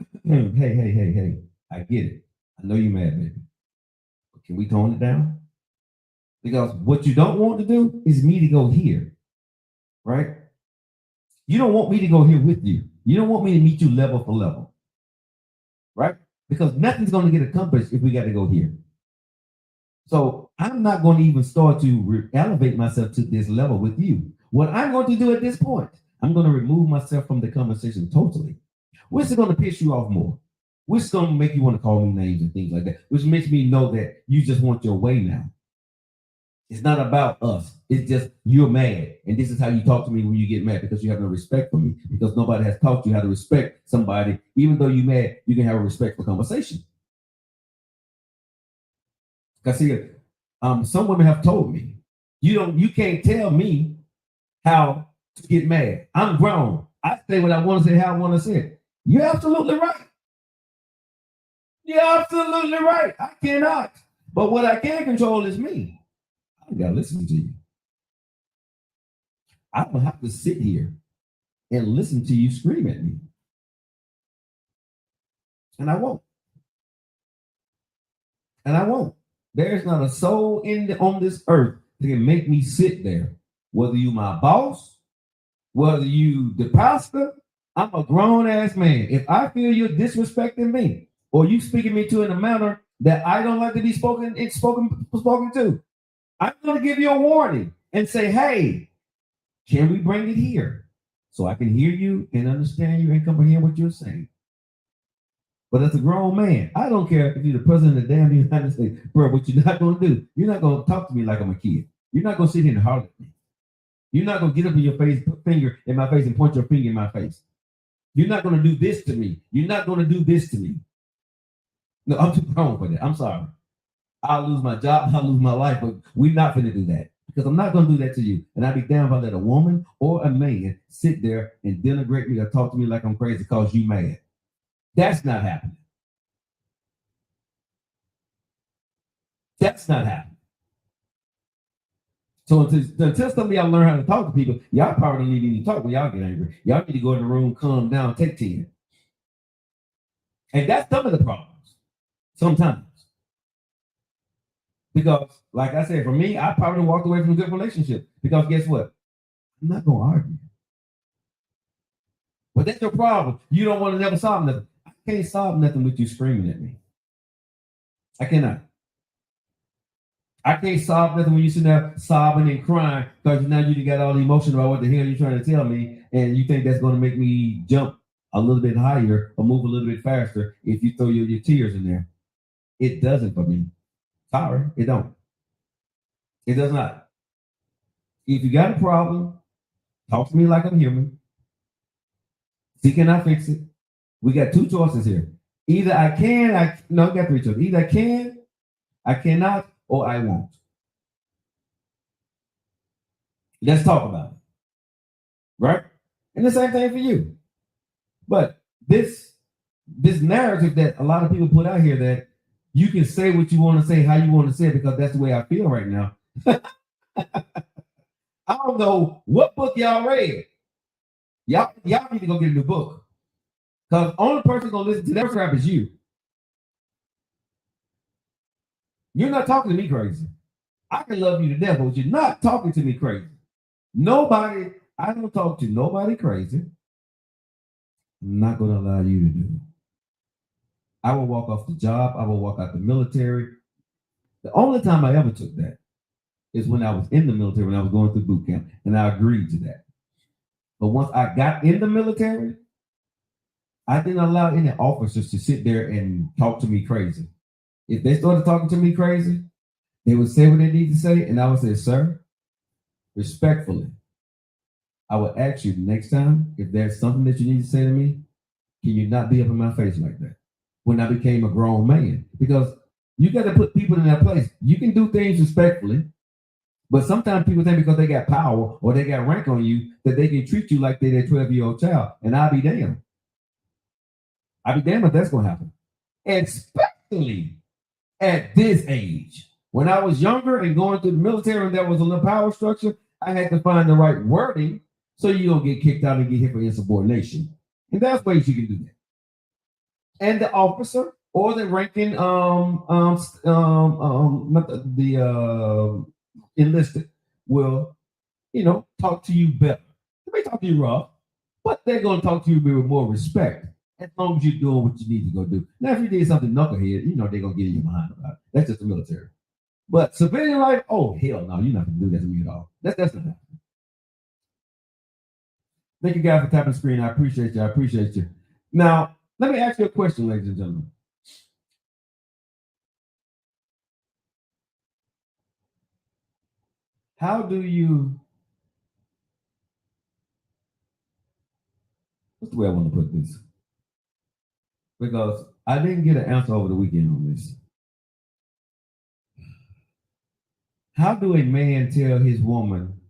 Speaker 2: hey, I get it. I know you're mad, baby. But can we tone it down? Because what you don't want to do is me to go here, right? You don't want me to go here with you. You don't want me to meet you level for level, right? Because nothing's going to get accomplished if we got to go here. So I'm not going to even start to elevate myself to this level with you. What I'm going to do at this point, I'm going to remove myself from the conversation totally. Which is going to piss you off more? Which is going to make you want to call me names and things like that? Which makes me know that you just want your way now. It's not about us. It's just you're mad. And this is how you talk to me when you get mad, because you have no respect for me, because nobody has taught you how to respect somebody. Even though you're mad, you can have a respectful conversation. Because see, some women have told me, you can't tell me how to get mad. I'm grown. I say what I want to say, how I want to say it. You're absolutely right. You're absolutely right. I cannot. But what I can control is me. I gotta listen to you. I don't have to sit here and listen to you scream at me. And I won't. And I won't. There's not a soul on this earth that can make me sit there. Whether you my boss, whether you the pastor, I'm a grown ass man. If I feel you're disrespecting me or you speaking me to in a manner that I don't like to be spoken to, I'm going to give you a warning and say, hey, can we bring it here so I can hear you and understand you and comprehend what you're saying? But as a grown man, I don't care if you're the president of the damn United States, bro. What you're not going to do, you're not going to talk to me like I'm a kid. You're not going to sit here and holler at me. You're not going to get up in your face, put finger in my face, and point your finger in my face. You're not going to do this to me. You're not going to do this to me. No, I'm too grown for that. I'm sorry. I'll lose my job. I'll lose my life. But we're not going to do that, because I'm not going to do that to you. And I'd be damned if I let a woman or a man sit there and denigrate me or talk to me like I'm crazy because you mad. That's not happening. That's not happening. So until some of y'all learn how to talk to people, y'all probably don't need to talk when y'all get angry. Y'all need to go in the room, calm down, take 10. And that's some of the problems sometimes. Because, like I said, for me, I probably walked away from a good relationship. Because guess what? I'm not going to argue. But that's your problem. You don't want to never solve nothing. I can't solve nothing with you screaming at me. I cannot. I can't solve nothing when you sit there sobbing and crying because now you got all the emotion about what the hell you're trying to tell me, and you think that's going to make me jump a little bit higher or move a little bit faster if you throw your tears in there. It doesn't for me. Sorry, it don't. It does not. If you got a problem, talk to me like I'm human. See, can I fix it? We got two choices here. Either I can, I got three choices. Either I can, I cannot, or I won't. Let's talk about it. Right? And the same thing for you. But this narrative that a lot of people put out here, that you can say what you want to say, how you want to say it, because that's the way I feel right now. I don't know what book y'all read. Y'all need to go get a new book. Because the only person gonna listen to that crap is you. You're not talking to me crazy. I can love you to death, but you're not talking to me crazy. I don't talk to nobody crazy. I'm not gonna allow you to do it. I will walk off the job. I will walk out the military. The only time I ever took that is when I was in the military, when I was going through boot camp, and I agreed to that. But once I got in the military, I didn't allow any officers to sit there and talk to me crazy. If they started talking to me crazy, they would say what they need to say, and I would say, sir, respectfully, I would ask you the next time, if there's something that you need to say to me, can you not be up in my face like that? When I became a grown man, because you got to put people in their place. You can do things respectfully, but sometimes people think because they got power or they got rank on you that they can treat you like they're their 12-year-old child, and I'll be damned. I'll be damned if that's going to happen. Especially at this age. When I was younger and going through the military and there was a little power structure, I had to find the right wording so you don't get kicked out and get hit for insubordination. And that's ways you can do that. And the officer or the ranking enlisted will, talk to you better. They may talk to you rough, but they're going to talk to you with more respect. As long as you're doing what you need to go do. Now, if you did something knucklehead, they're going to get you behind about it. That's just the military. But civilian life, oh, hell no, you're not going to do that to me at all. That's not happening. Thank you guys for tapping the screen. I appreciate you. Now, let me ask you a question, ladies and gentlemen. How do you? What's the way I want to put this? Because I didn't get an answer over the weekend on this. How do a man tell his woman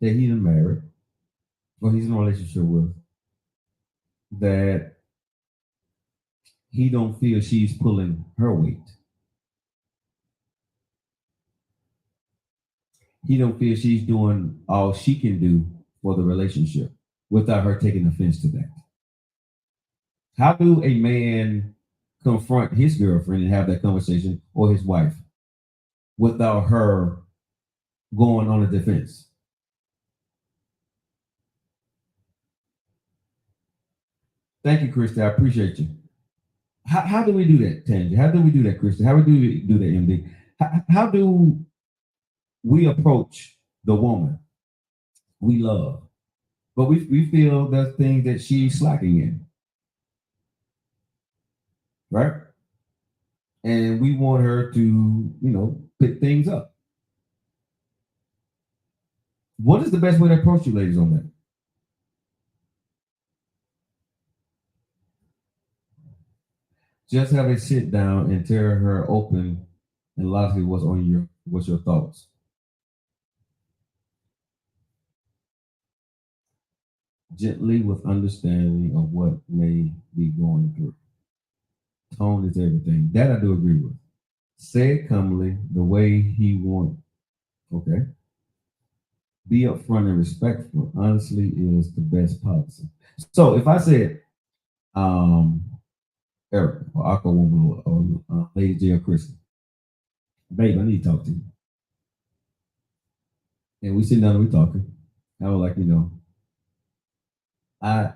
Speaker 2: that he's married or he's in a relationship with that he don't feel she's pulling her weight? He don't feel she's doing all she can do for the relationship without her taking offense to that. How do a man confront his girlfriend and have that conversation or his wife without her going on a defense? Thank you, Krista. I appreciate you. How do we do that, Tangy? How do we do that, Krista? How do we do that, MD? How do we approach the woman we love, but we feel there's things that she's slacking in, right? And we want her to, pick things up. What is the best way to approach you, ladies, on that? Just have a sit down and tear her open and logically what's your thoughts. Gently with understanding of what may be going through. Tone is everything. That I do agree with. Say it calmly, the way he wants. Okay. Be upfront and respectful. Honestly, is the best policy. So if I said, Eric or Aqua Woman or Lady J or Kristen, babe, I need to talk to you. And we sit down and we talking. I was like, I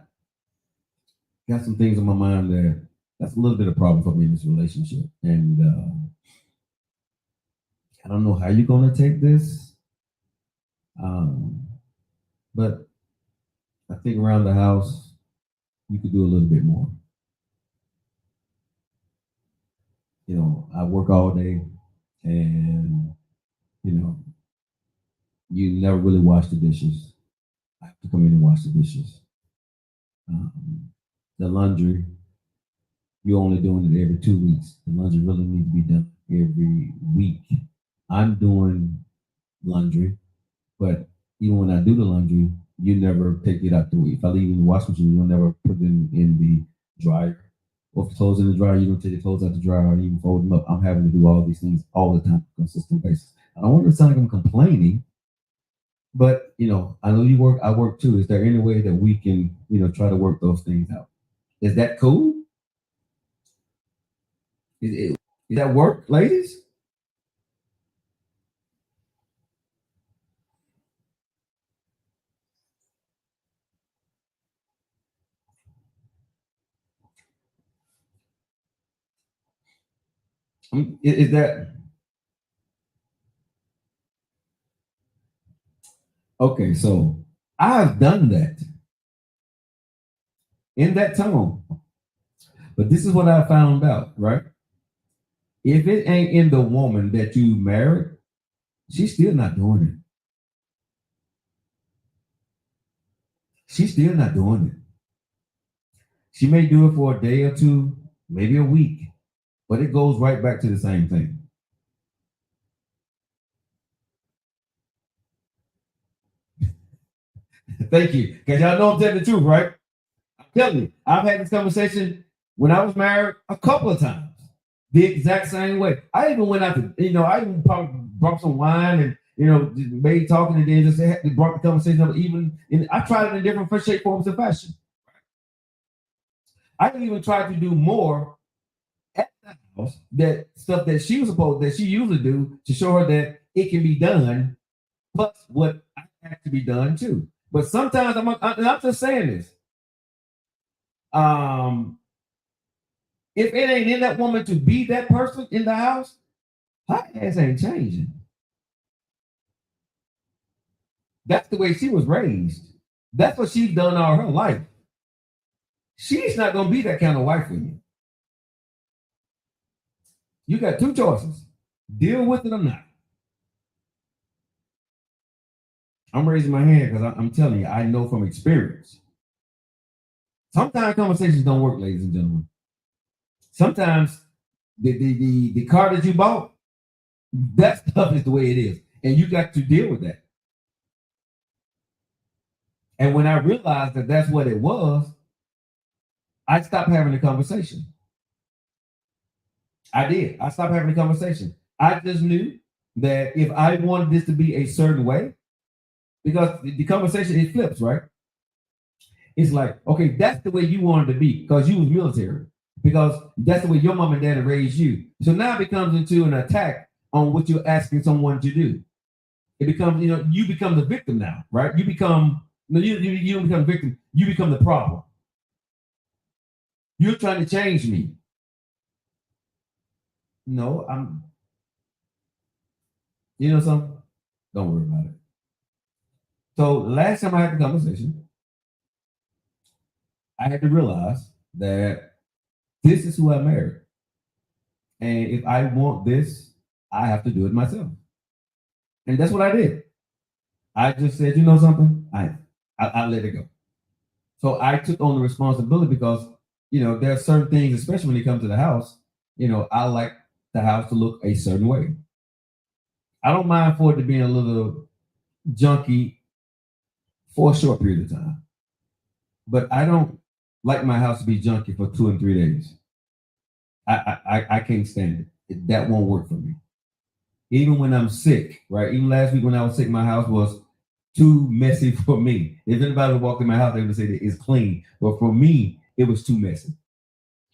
Speaker 2: got some things on my mind that's a little bit of problem for me in this relationship. And I don't know how you're gonna take this. But I think around the house, you could do a little bit more. I work all day and, you never really wash the dishes. I have to come in and wash the dishes. The laundry, you're only doing it every 2 weeks. The laundry really needs to be done every week. I'm doing laundry, but even when I do the laundry, you never take it out the. If I leave it in the washing machine, you'll never put it in the dryer. Or if the clothes in the dryer, you don't take the clothes out the dryer or even fold them up. I'm having to do all these things all the time on a consistent basis. I don't want to sound like I'm complaining, but I know you work, I work too. Is there any way that we can, try to work those things out? Is that cool? Is that work, ladies? Is that okay? So I've done that in that tone, but this is what I found out, right? If it ain't in the woman that you married, she's still not doing it. She's still not doing it. She may do it for a day or two, maybe a week, but it goes right back to the same thing. Thank you. Because y'all know I'm telling the truth, right? I'm telling you, I've had this conversation when I was married a couple of times. The exact same way. I even went out to, I even brought some wine and, made talking and then just brought the conversation up. I tried it in different shape, forms, and fashion. I even tried to do more at the house, that stuff that she usually do to show her that it can be done, plus what I have to be done too. But sometimes I'm just saying this. If it ain't in that woman to be that person in the house, her ass ain't changing. That's the way she was raised. That's what she's done all her life. She's not gonna be that kind of wife for you. You got two choices: deal with it or not. I'm raising my hand because I'm telling you, I know from experience. Sometimes conversations don't work, ladies and gentlemen. Sometimes the car that you bought, that stuff is the way it is, and you got to deal with that. And when I realized that that's what it was, I stopped having the conversation. I did. I stopped having the conversation. I just knew that if I wanted this to be a certain way, because the conversation it flips, right? It's like, okay, that's the way you wanted to be because you was military, because that's the way your mom and dad raised you. So now it becomes into an attack on what you're asking someone to do. It becomes, you become the victim now, right? You become, no, you don't become the victim. You become the problem. You're trying to change me. No, you know something? Don't worry about it. So the last time I had the conversation, I had to realize that this is who I married. And if I want this, I have to do it myself. And that's what I did. I just said, you know something? I let it go. So I took on the responsibility because, there are certain things, especially when it comes to the house, I like the house to look a certain way. I don't mind for it to be a little junky for a short period of time. But I don't like my house to be junky for 2 and 3 days. I can't stand it. That won't work for me. Even when I'm sick, right? Even last week when I was sick, my house was too messy for me. If anybody would walk in my house, they would say that it's clean. But for me, it was too messy.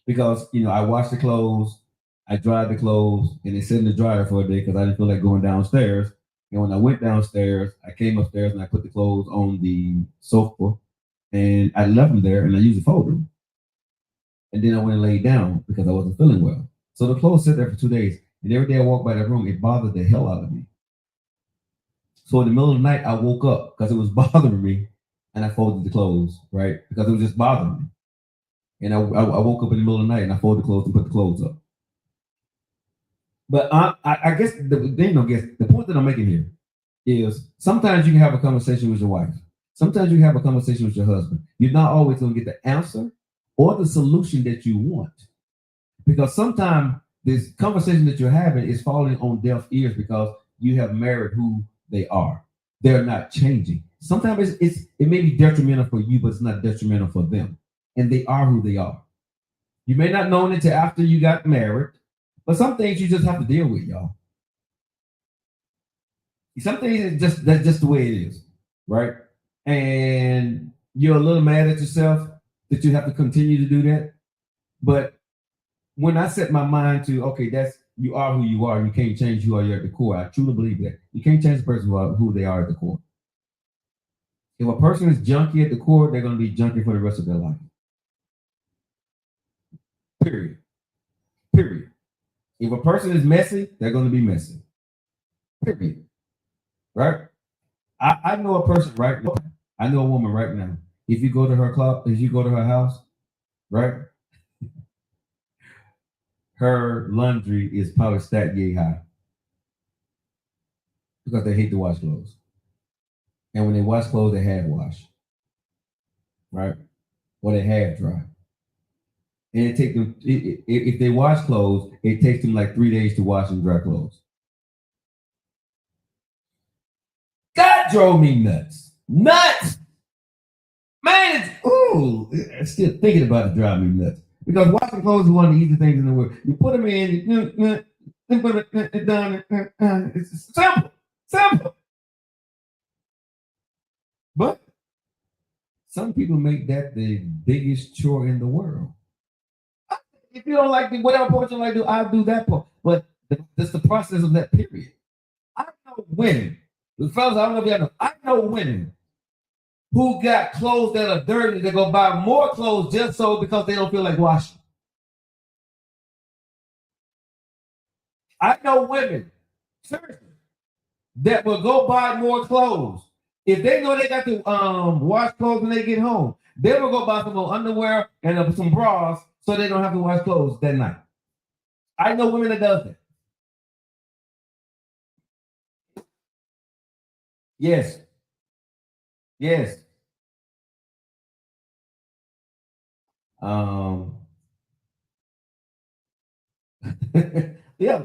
Speaker 2: Because, I washed the clothes, I dried the clothes, and it sat in the dryer for a day because I didn't feel like going downstairs. And when I went downstairs, I came upstairs and I put the clothes on the sofa and I left them there and I used to fold them. And then I went and laid down because I wasn't feeling well. So the clothes sat there for 2 days. And every day I walked by that room, it bothered the hell out of me. So in the middle of the night, I woke up because it was bothering me and I folded the clothes, right? Because it was just bothering me. And I woke up in the middle of the night and I folded the clothes and put the clothes up. But I guess the point that I'm making here is sometimes you can have a conversation with your wife. Sometimes you have a conversation with your husband. You're not always going to get the answer or the solution that you want. Because sometimes this conversation that you're having is falling on deaf ears because you have married who they are. They're not changing. Sometimes it may be detrimental for you, but it's not detrimental for them. And they are who they are. You may not know it until after you got married, but some things you just have to deal with, y'all. Some things that's just the way it is, right? And you're a little mad at yourself that you have to continue to do that. But when I set my mind to, okay, you are who you are, you can't change who you are at the core. I truly believe that. You can't change the person who they are at the core. If a person is junky at the core, they're going to be junky for the rest of their life. Period. Period. If a person is messy, they're going to be messy. Period. Right? I know a person right now. I know a woman right now. If you go to her club, if you go to her house, right? Her laundry is probably stacked yay high because they hate to wash clothes. And when they wash clothes, they half wash, right? Or they half dry. And it take them if they wash clothes, it takes them like 3 days to wash and dry clothes. That drove me nuts. Nuts! Man, still thinking about it drive me nuts. Because washing clothes is one of the easiest things in the world. You put them in, you put it down. It's simple. Simple. But some people make that the biggest chore in the world. If you don't like whatever portion I do, I'll do that part. But that's the process of that period. I know women. The fellas, I don't know if y'all know. I know women who got clothes that are dirty. They go buy more clothes just so because they don't feel like washing. I know women, seriously, that will go buy more clothes. If they know they got to wash clothes when they get home, they will go buy some more underwear and some bras so they don't have to wash clothes that night. I know women that does that. Yes. Yes. Um, yeah.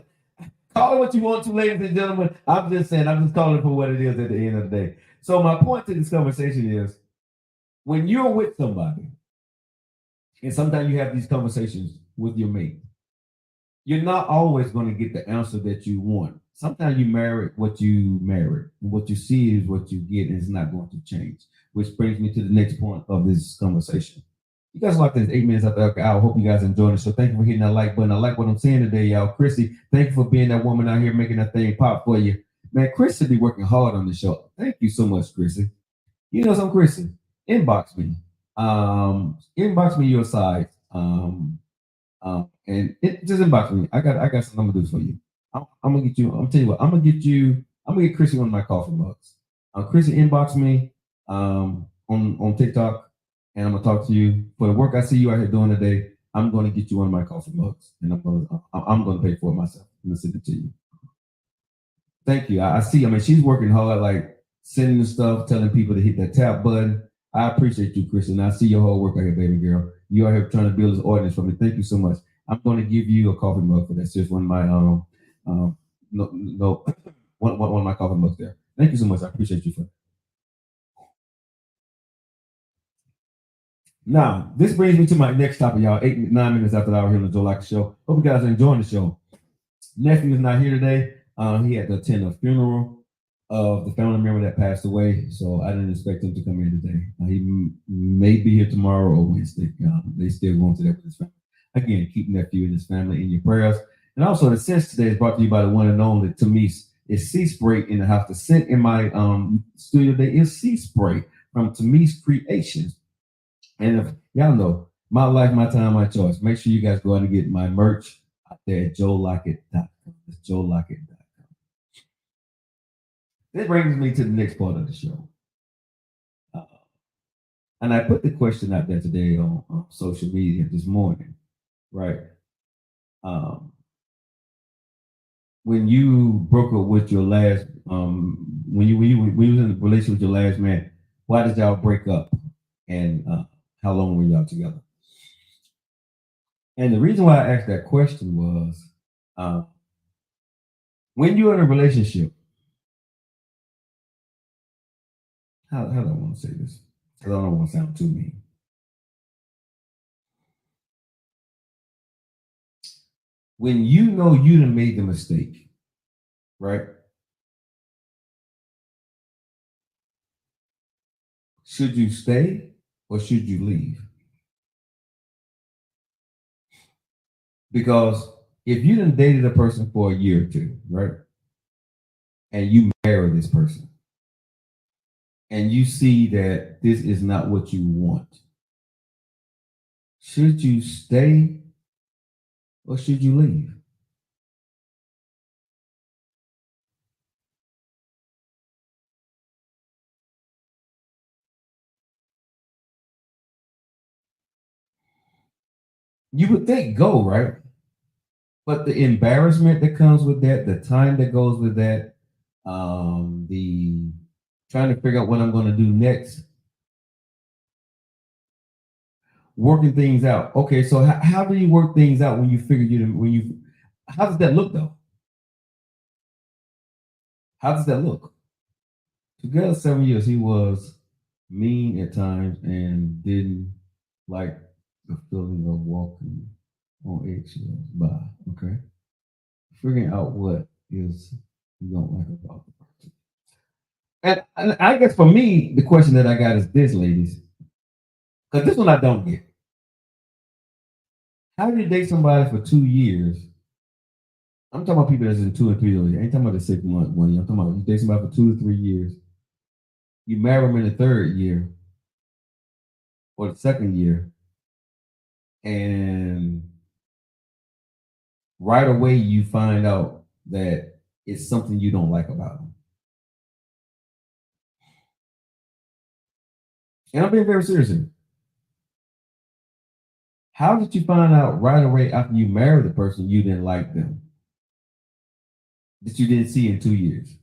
Speaker 2: Call it what you want to, ladies and gentlemen. I'm just saying, I'm just calling it for what it is at the end of the day. So my point to this conversation is when you're with somebody, and sometimes you have these conversations with your mate, you're not always going to get the answer that you want. Sometimes you marry what you marry, and what you see is what you get, and it's not going to change. Which brings me to the next point of this conversation. You guys like this 8 minutes after the hour. I hope you guys enjoying it. So thank you for hitting that like button. I like what I'm saying today, y'all. Chrissy, thank you for being that woman out here making that thing pop for you. Man, Chrissy be working hard on the show. Thank you so much, Chrissy. You know something, Chrissy? Inbox me. Inbox me your size. And it just inbox me. I got something I'm gonna do for you. I'm gonna get you. I'm gonna tell you what. I'm gonna get Chrissy one of my coffee mugs. Chrissy, inbox me on TikTok, and I'm gonna talk to you for the work I see you out here doing today. I'm gonna get you one of my coffee mugs, and I'm gonna pay for it myself. I'm gonna send it to you. Thank you. I see. I mean, she's working hard, like sending the stuff, telling people to hit that tap button. I appreciate you, Christian. I see your whole work out here, baby girl. You are here trying to build this audience for me. Thank you so much. I'm going to give you a coffee mug for that. It's just one of my one of my coffee mugs there. Thank you so much. I appreciate you for that. Now, this brings me to my next topic, y'all. 9 minutes after the hour here on the Joe Like Show. Hope you guys are enjoying the show. Nephew is not here today. He had to attend a funeral of the family member that passed away, so I didn't expect him to come in today. He may be here tomorrow or Wednesday. They still going to that with his family. Again, keep nephew and his family in your prayers. And also, the scent today is brought to you by the one and only Tamise. It's Sea Spray in the house. The scent in my studio today is Sea Spray from Tamise Creations. And if y'all know, my life, my time, my choice. Make sure you guys go out and get my merch out there at joelockett.com. It's joelockett.com. This brings me to the next part of the show. And I put the question out there today on social media this morning, right? When you broke up with your last, when you was in a relationship with your last man, why did y'all break up? And how long were y'all together? And the reason why I asked that question was when you're in a relationship, how do I want to say this? Because I don't want to sound too mean. When you know you done made the mistake, right? Should you stay or should you leave? Because if you done dated a person for a year or two, right? And you marry this person, and you see that this is not what you want, should you stay or should you leave? You would think go, right? But the embarrassment that comes with that, the time that goes with that, the trying to figure out what I'm going to do next, working things out. Okay, so how do you work things out when you figure how does that look though? How does that look? Together 7 years, he was mean at times and didn't like the feeling of walking on eggshells by. Okay, figuring out what is you don't like about the person. And I guess for me, the question that I got is this, ladies, because this one I don't get. How do you date somebody for 2 years? I'm talking about people that's in 2 and 3 years. I ain't talking about the 6 month one year. I'm talking about you date somebody for 2 to 3 years. You marry them in the 3rd year or the 2nd year, and right away you find out that it's something you don't like about them. And I'm being very serious here. How did you find out right away after you married the person you didn't like them? That you didn't see in 2 years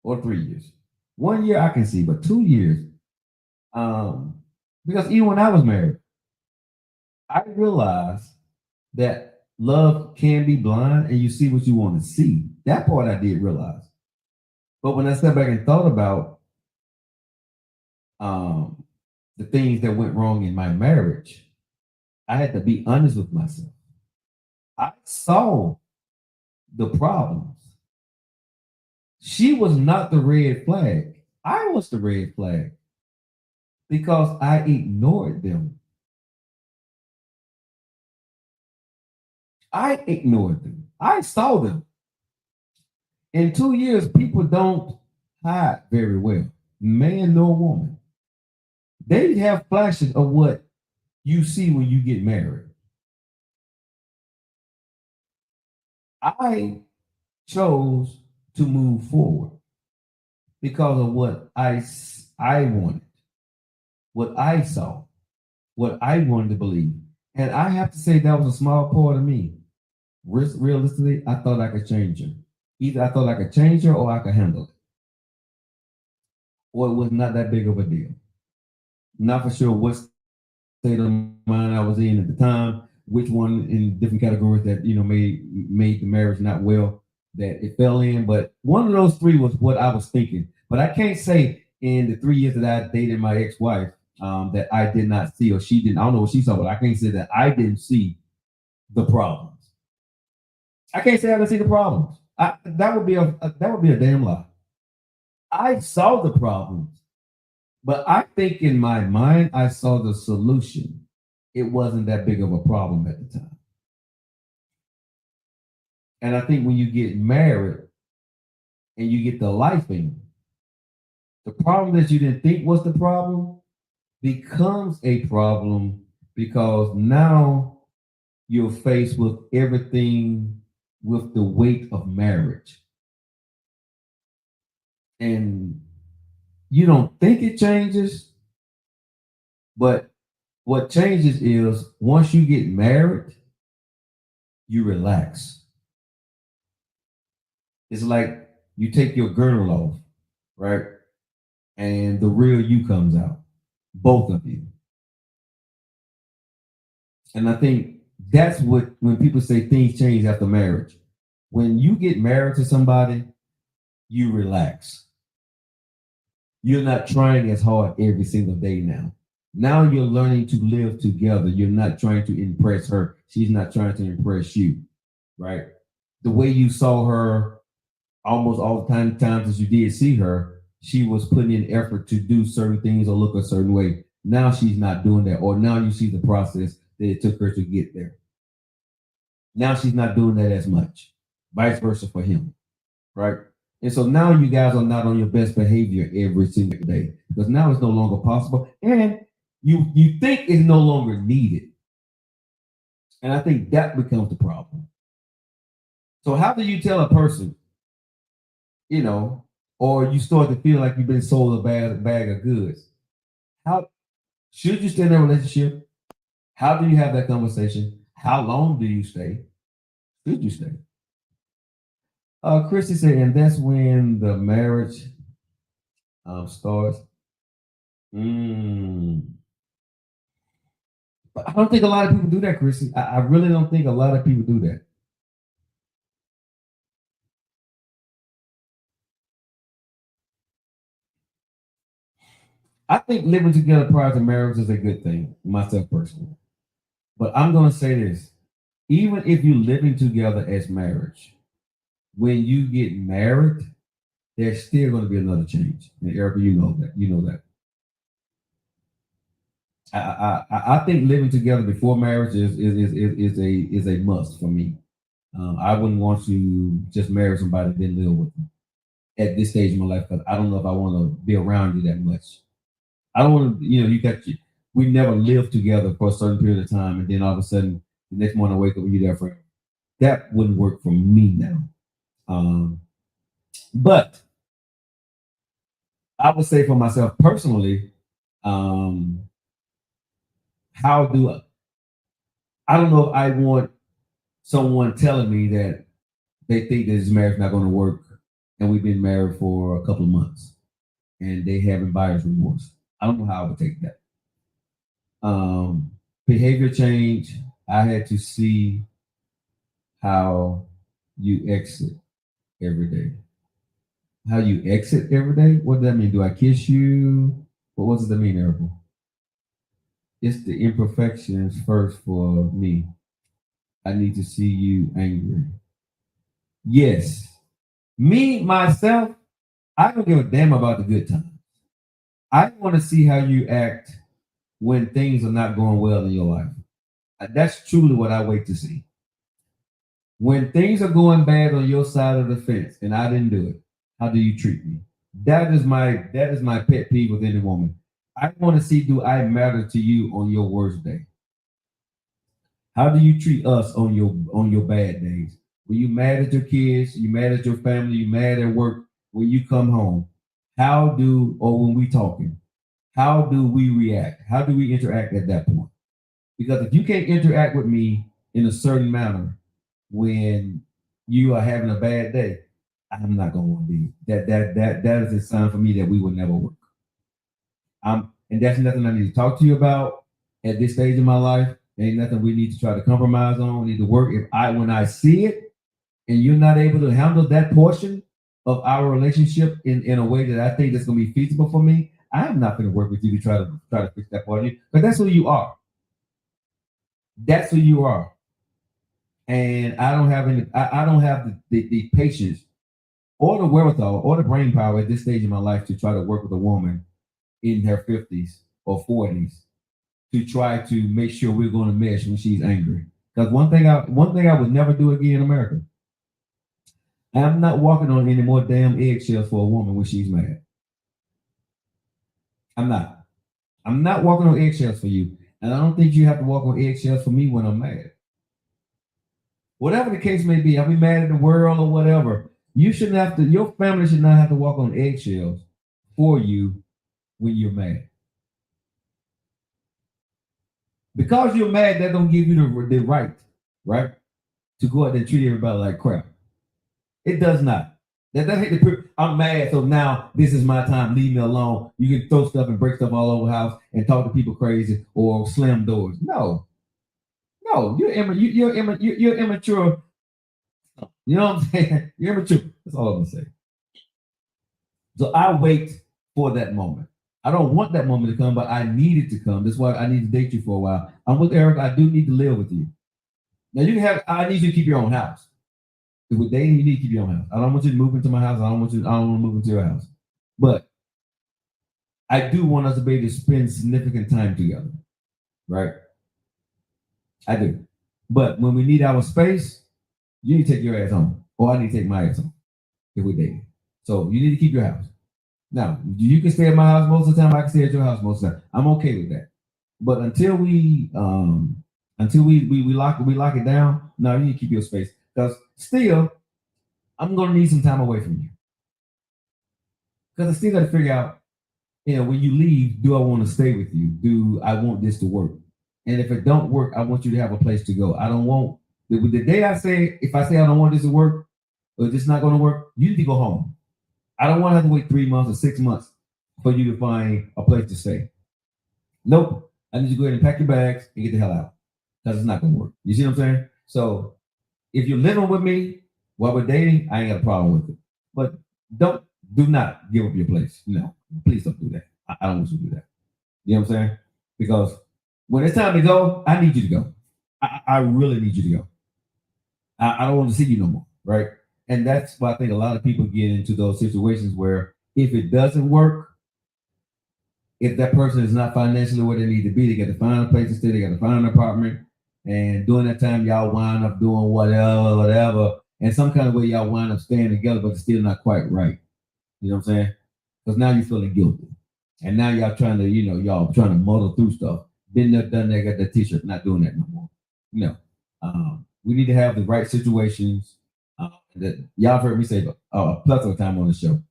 Speaker 2: or 3 years? 1 year I can see, but 2 years, Because even when I was married, I realized that love can be blind and you see what you want to see. That part I did realize. But when I stepped back and thought about um, the things that went wrong in my marriage, I had to be honest with myself. I saw the problems. She was not the red flag. I was the red flag because I ignored them. I ignored them. I saw them. In 2 years, people don't hide very well, man nor woman. They have flashes of what you see when you get married. I chose to move forward because of what I wanted, what I saw, what I wanted to believe. And I have to say that was a small part of me. Realistically, I thought I could change her. Either I thought I could change her or I could handle it. Or it was not that big of a deal. Not for sure what state of mind I was in at the time, which one in different categories that made the marriage not well that it fell in. But one of those three was what I was thinking. But I can't say in the 3 years that I dated my ex-wife that I did not see or she didn't. I don't know what she saw, but I can't say that I didn't see the problems. I can't say I didn't see the problems. That would be a damn lie. I saw the problems, but I think in my mind I saw the solution. It wasn't that big of a problem at the time. And I think when you get married and you get the life in, the problem that you didn't think was the problem becomes a problem because now you're faced with everything with the weight of marriage. And you don't think it changes, but what changes is once you get married, you relax. It's like you take your girdle off, right? And the real you comes out, both of you. And I think that's what when people say things change after marriage. When you get married to somebody, you relax. You're not trying as hard every single day now. Now you're learning to live together. You're not trying to impress her. She's not trying to impress you, right? The way you saw her almost all the times as you did see her, she was putting in effort to do certain things or look a certain way. Now she's not doing that, or now you see the process that it took her to get there. Now she's not doing that as much. Vice versa for him, right? And so now you guys are not on your best behavior every single day because now it's no longer possible, and you think it's no longer needed. And I think that becomes the problem. So how do you tell a person, or you start to feel like you've been sold a bag of goods? How should you stay in a relationship? How do you have that conversation? How long do you stay? Should you stay? Christy said, and that's when the marriage starts. But I don't think a lot of people do that, Christy. I really don't think a lot of people do that. I think living together prior to marriage is a good thing, myself personally. But I'm going to say this: even if you're living together as marriage, when you get married, there's still going to be another change. And Erica, you know that. You know that. I think living together before marriage is a must for me. I wouldn't want to just marry somebody and then live with them at this stage of my life because I don't know if I want to be around you that much. I don't want to, we never lived together for a certain period of time, and then all of a sudden the next morning I wake up and you're there forever. That wouldn't work for me now. But I would say for myself personally, how do I don't know if I want someone telling me that they think that this marriage is not going to work and we've been married for a couple of months and they having buyer's remorse. I don't know how I would take that. Behavior change. I had to see how you exit every day. How you exit every day? What does that mean? Do I kiss you? What does that mean, Erica? It's the imperfections first for me. I need to see you angry. Yes. Me, myself, I don't give a damn about the good times. I want to see how you act when things are not going well in your life. That's truly what I wait to see. When things are going bad on your side of the fence and I didn't do it, how do you treat me? That is my pet peeve with any woman. I want to see, do I matter to you on your worst day? How do you treat us on your bad days? When you mad at your kids, you mad at your family, you mad at work, when you come home, or when we talking, how do we react? How do we interact at that point? Because if you can't interact with me in a certain manner when you are having a bad day, I'm not gonna want to be. That is a sign for me that we will never work. And that's nothing I need to talk to you about at this stage of my life. Ain't nothing we need to try to compromise on. We need to work. When I see it and you're not able to handle that portion of our relationship in a way that I think that's gonna be feasible for me, I'm not gonna work with you to try to fix that part of you. But that's who you are. That's who you are. And I don't have the patience or the wherewithal or the brain power at this stage of my life to try to work with a woman in her 50s or 40s to try to make sure we're going to mesh when she's angry. Because one thing I would never do again in America, I'm not walking on any more damn eggshells for a woman when she's mad. I'm not. I'm not walking on eggshells for you. And I don't think you have to walk on eggshells for me when I'm mad. Whatever the case may be, I'll be mad at the world or whatever. Your family should not have to walk on eggshells for you when you're mad. Because you're mad, that don't give you the right, to go out there and treat everybody like crap. It does not. I'm mad, so now this is my time. Leave me alone. You can throw stuff and break stuff all over the house and talk to people crazy or slam doors. No, you're immature. You know what I'm saying? You're immature. That's all I'm gonna say. So I wait for that moment. I don't want that moment to come, but I need it to come. That's why I need to date you for a while. I'm with Eric. I do need to live with you. Now I need you to keep your own house. If we're dating, you need to keep your own house. I don't want you to move into my house. I don't want to move into your house. But I do want us to be able to spend significant time together. Right? I do. But when we need our space, you need to take your ass home. Or I need to take my ass home if we're dating. So you need to keep your house. Now, you can stay at my house most of the time. I can stay at your house most of the time. I'm okay with that. But until we lock it down, no, you need to keep your space. Because still, I'm gonna need some time away from you. Because I still got to figure out, when you leave, do I want to stay with you? Do I want this to work? And if it don't work, I want you to have a place to go. I don't want the day if I say I don't want this to work or it's not going to work, you need to go home. I don't want to have to wait 3 months or 6 months for you to find a place to stay. Nope. I need you to go ahead and pack your bags and get the hell out because it's not going to work. You see what I'm saying? So if you're living with me while we're dating, I ain't got a problem with it. But do not give up your place. No, please don't do that. I don't want you to do that. You know what I'm saying? Because when it's time to go, I need you to go. I really need you to go. I don't want to see you no more, right? And that's why I think a lot of people get into those situations where if it doesn't work, if that person is not financially where they need to be, they got to find a place to stay, they got to find an apartment. And during that time, y'all wind up doing whatever. And some kind of way y'all wind up staying together, but it's still not quite right. You know what I'm saying? Because now you're feeling guilty. And now y'all trying to muddle through stuff. Been there, done that, got that t-shirt, not doing that no more. We need to have the right situations. That y'all have heard me say a plethora of time on the show.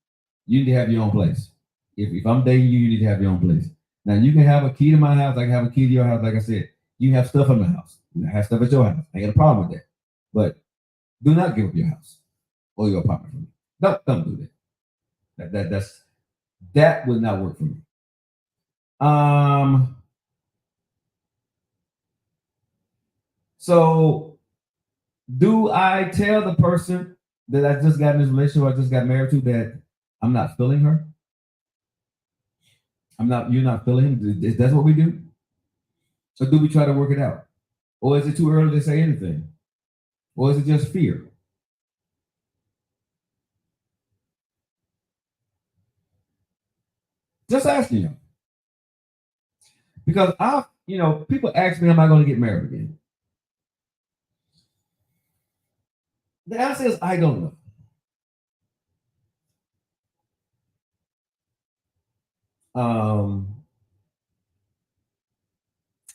Speaker 2: You need to have your own place. If I'm dating you, you need to have your own place. Now you can have a key to my house. I can have a key to your house. Like I said, you can have stuff in my house. You can have stuff at your house. I ain't got a problem with that. But do not give up your house or your apartment for me. Don't do that. That would not work for me. So do I tell the person that I just got in this relationship or I just got married to that I'm not feeling her? You're not feeling him? Is that what we do? Or do we try to work it out? Or is it too early to say anything? Or is it just fear? Just asking you. Because people ask me, am I going to get married again? The answer is I don't know.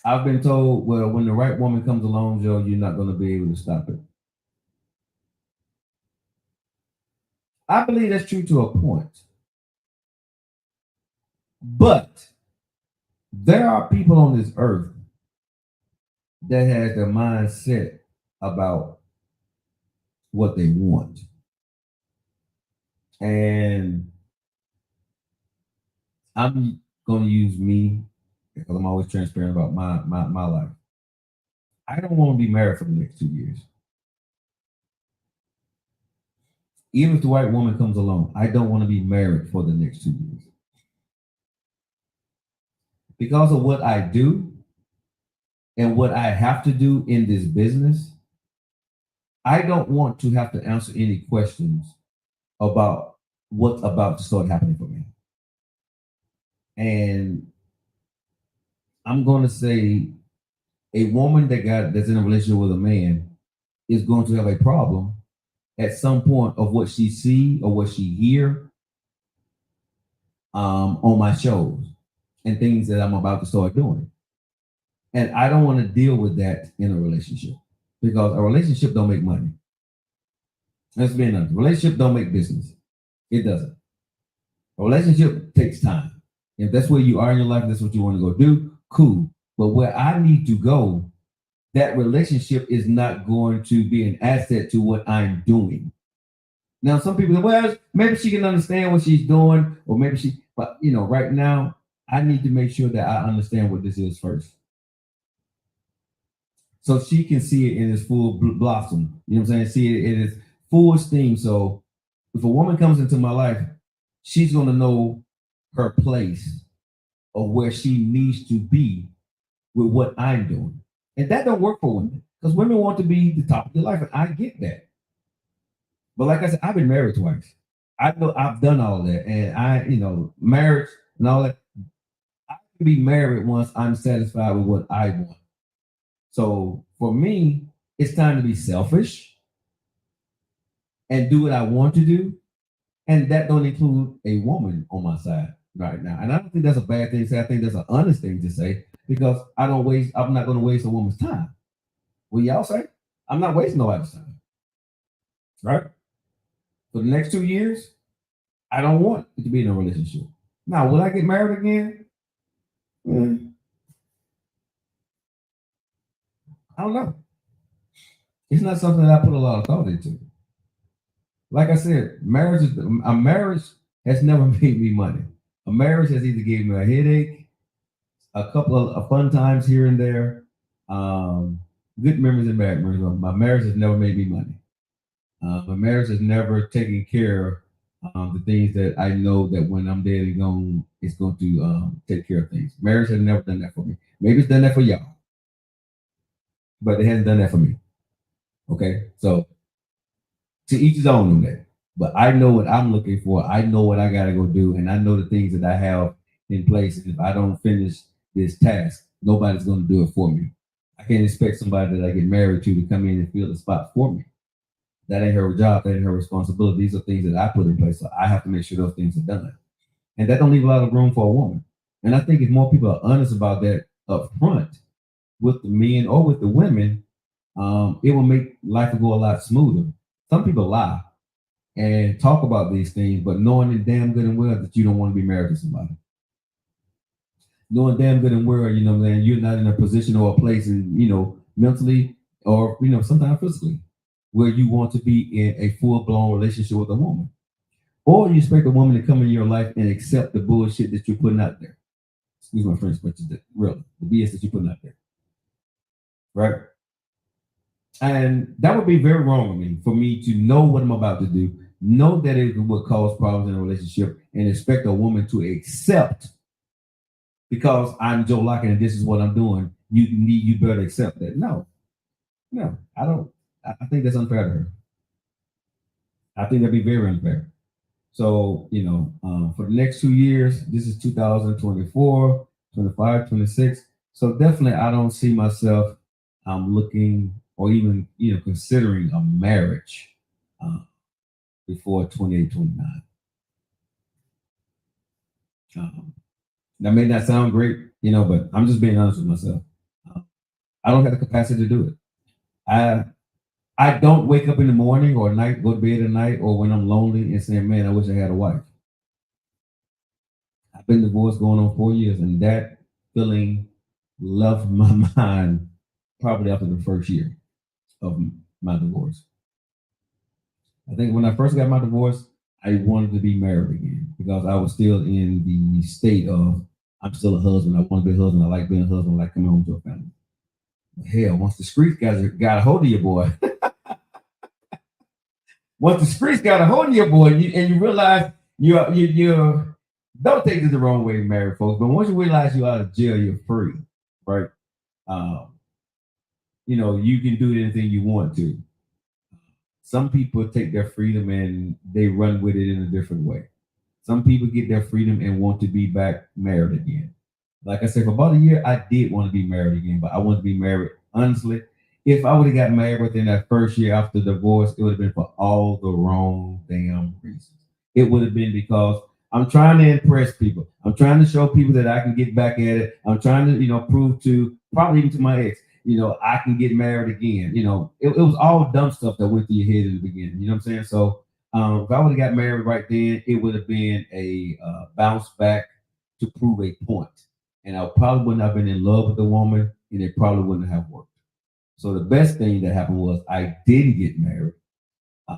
Speaker 2: I've been told, well, when the right woman comes along, Joe, you're not going to be able to stop it. I believe that's true to a point. But there are people on this earth that has their mind set about what they want. And I'm going to use me because I'm always transparent about my life. I don't want to be married for the next 2 years. Even if the right woman comes along, I don't want to be married for the next 2 years. Because of what I do and what I have to do in this business, I don't want to have to answer any questions about what's about to start happening for me. And I'm going to say a woman that's in a relationship with a man is going to have a problem at some point of what she see or what she hear on my shows and things that I'm about to start doing. And I don't want to deal with that in a relationship because a relationship don't make money. Let's be honest. Relationship don't make business. It doesn't. A relationship takes time. If that's where you are in your life, that's what you want to go do, cool. But where I need to go, that relationship is not going to be an asset to what I'm doing. Now, some people say, well, maybe she can understand what she's doing, or maybe but right now, I need to make sure that I understand what this is first. So she can see it in its full blossom. You know what I'm saying? See it in its full steam. So if a woman comes into my life, she's going to know her place of where she needs to be with what I'm doing. And that don't work for women because women want to be the top of their life. And I get that. But like I said, I've been married twice. I know I've done all that. And marriage and all that. I can be married once I'm satisfied with what I want. So for me, it's time to be selfish and do what I want to do. And that don't include a woman on my side right now. And I don't think that's a bad thing to say. I think that's an honest thing to say because I'm not going to waste a woman's time. What y'all say? I'm not wasting nobody's time. Right? For the next 2 years, I don't want it to be in a relationship. Now, will I get married again? I don't know. It's not something that I put a lot of thought into. Like I said, a marriage has never made me money. A marriage has either gave me a headache, a couple of fun times here and there, good memories and bad memories. My marriage has never made me money. My marriage has never taken care of the things that I know that when I'm dead and gone, it's going to take care of things. Marriage has never done that for me. Maybe it's done that for y'all, but it hasn't done that for me. Okay, so to each his own on that. But I know what I'm looking for. I know what I got to go do, and I know the things that I have in place. And if I don't finish this task, nobody's going to do it for me. I can't expect somebody that I get married to come in and fill the spot for me. That ain't her job. That ain't her responsibility. These are things that I put in place, so I have to make sure those things are done. And that don't leave a lot of room for a woman. And I think if more people are honest about that up front with the men or with the women, it will make life go a lot smoother. Some people lie and talk about these things, but knowing it damn good and well that you don't want to be married to somebody. Knowing damn good and well, man, you're not in a position or a place, mentally or, sometimes physically, where you want to be in a full-blown relationship with a woman. Or you expect a woman to come in your life and accept the bullshit that you're putting out there. excuse my French, but really the BS that you're putting out there, right? And that would be very wrong of me for me to know what I'm about to do, know that it would cause problems in a relationship, and expect a woman to accept because I'm Joe Lockett and this is what I'm doing. You better accept that. No, no, I don't. I think that's unfair to her. I think that'd be very unfair. So, for the next 2 years, this is 2024, 25, 26. So definitely I don't see myself looking or even, considering a marriage uh, before 28, 29. That may not sound great, but I'm just being honest with myself. Uh, I don't have the capacity to do it. I I don't wake up in the morning or night, go to bed at night, or when I'm lonely and saying, "Man, I wish I had a wife." I've been divorced going on 4 years, and that feeling left my mind probably after the first year of my divorce. I think when I first got my divorce, I wanted to be married again because I was still in the state of I'm still a husband. I want to be a husband. I like being a husband. I like coming home to a family. But hell, once the streets got a hold of you, boy, once the streets got a hold of your boy, and you realize you don't take this the wrong way, married folks, but once you realize you're out of jail, you're free, right? Um, you can do anything you want to. Some people take their freedom and they run with it in a different way. Some people get their freedom and want to be back married again. Like I said, for about a year, I did want to be married again, but I wanted to be married. Honestly, if I would have got married within that first year after divorce, it would have been for all the wrong damn reasons. It would have been because I'm trying to impress people. I'm trying to show people that I can get back at it. I'm trying to, prove to probably even to my ex, I can get married again. It was all dumb stuff that went through your head in the beginning. You know what I'm saying? So if I would have got married right then, it would have been a bounce back to prove a point. And I probably wouldn't have been in love with the woman, and it probably wouldn't have worked. So the best thing that happened was I didn't get married, uh,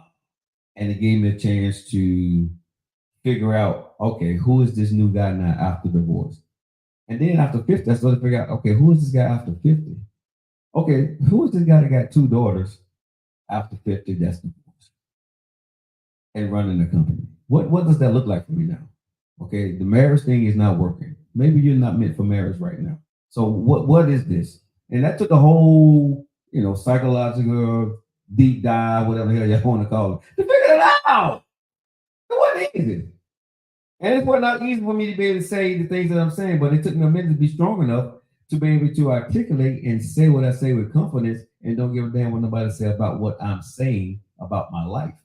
Speaker 2: and it gave me a chance to figure out, okay, who is this new guy now after divorce? And then after 50, I started to figure out, okay, who is this guy after 50? Okay, who is this guy that got two daughters after 50 that's divorced and running a company? What does that look like for me now? Okay, the marriage thing is not working. Maybe you're not meant for marriage right now. So what is this? And that took a whole, psychological deep dive, whatever the hell you want to call it, to figure it out. It wasn't easy. And it was not easy for me to be able to say the things that I'm saying, but it took me a minute to be strong enough to be able to articulate and say what I say with confidence and don't give a damn what nobody say about what I'm saying about my life.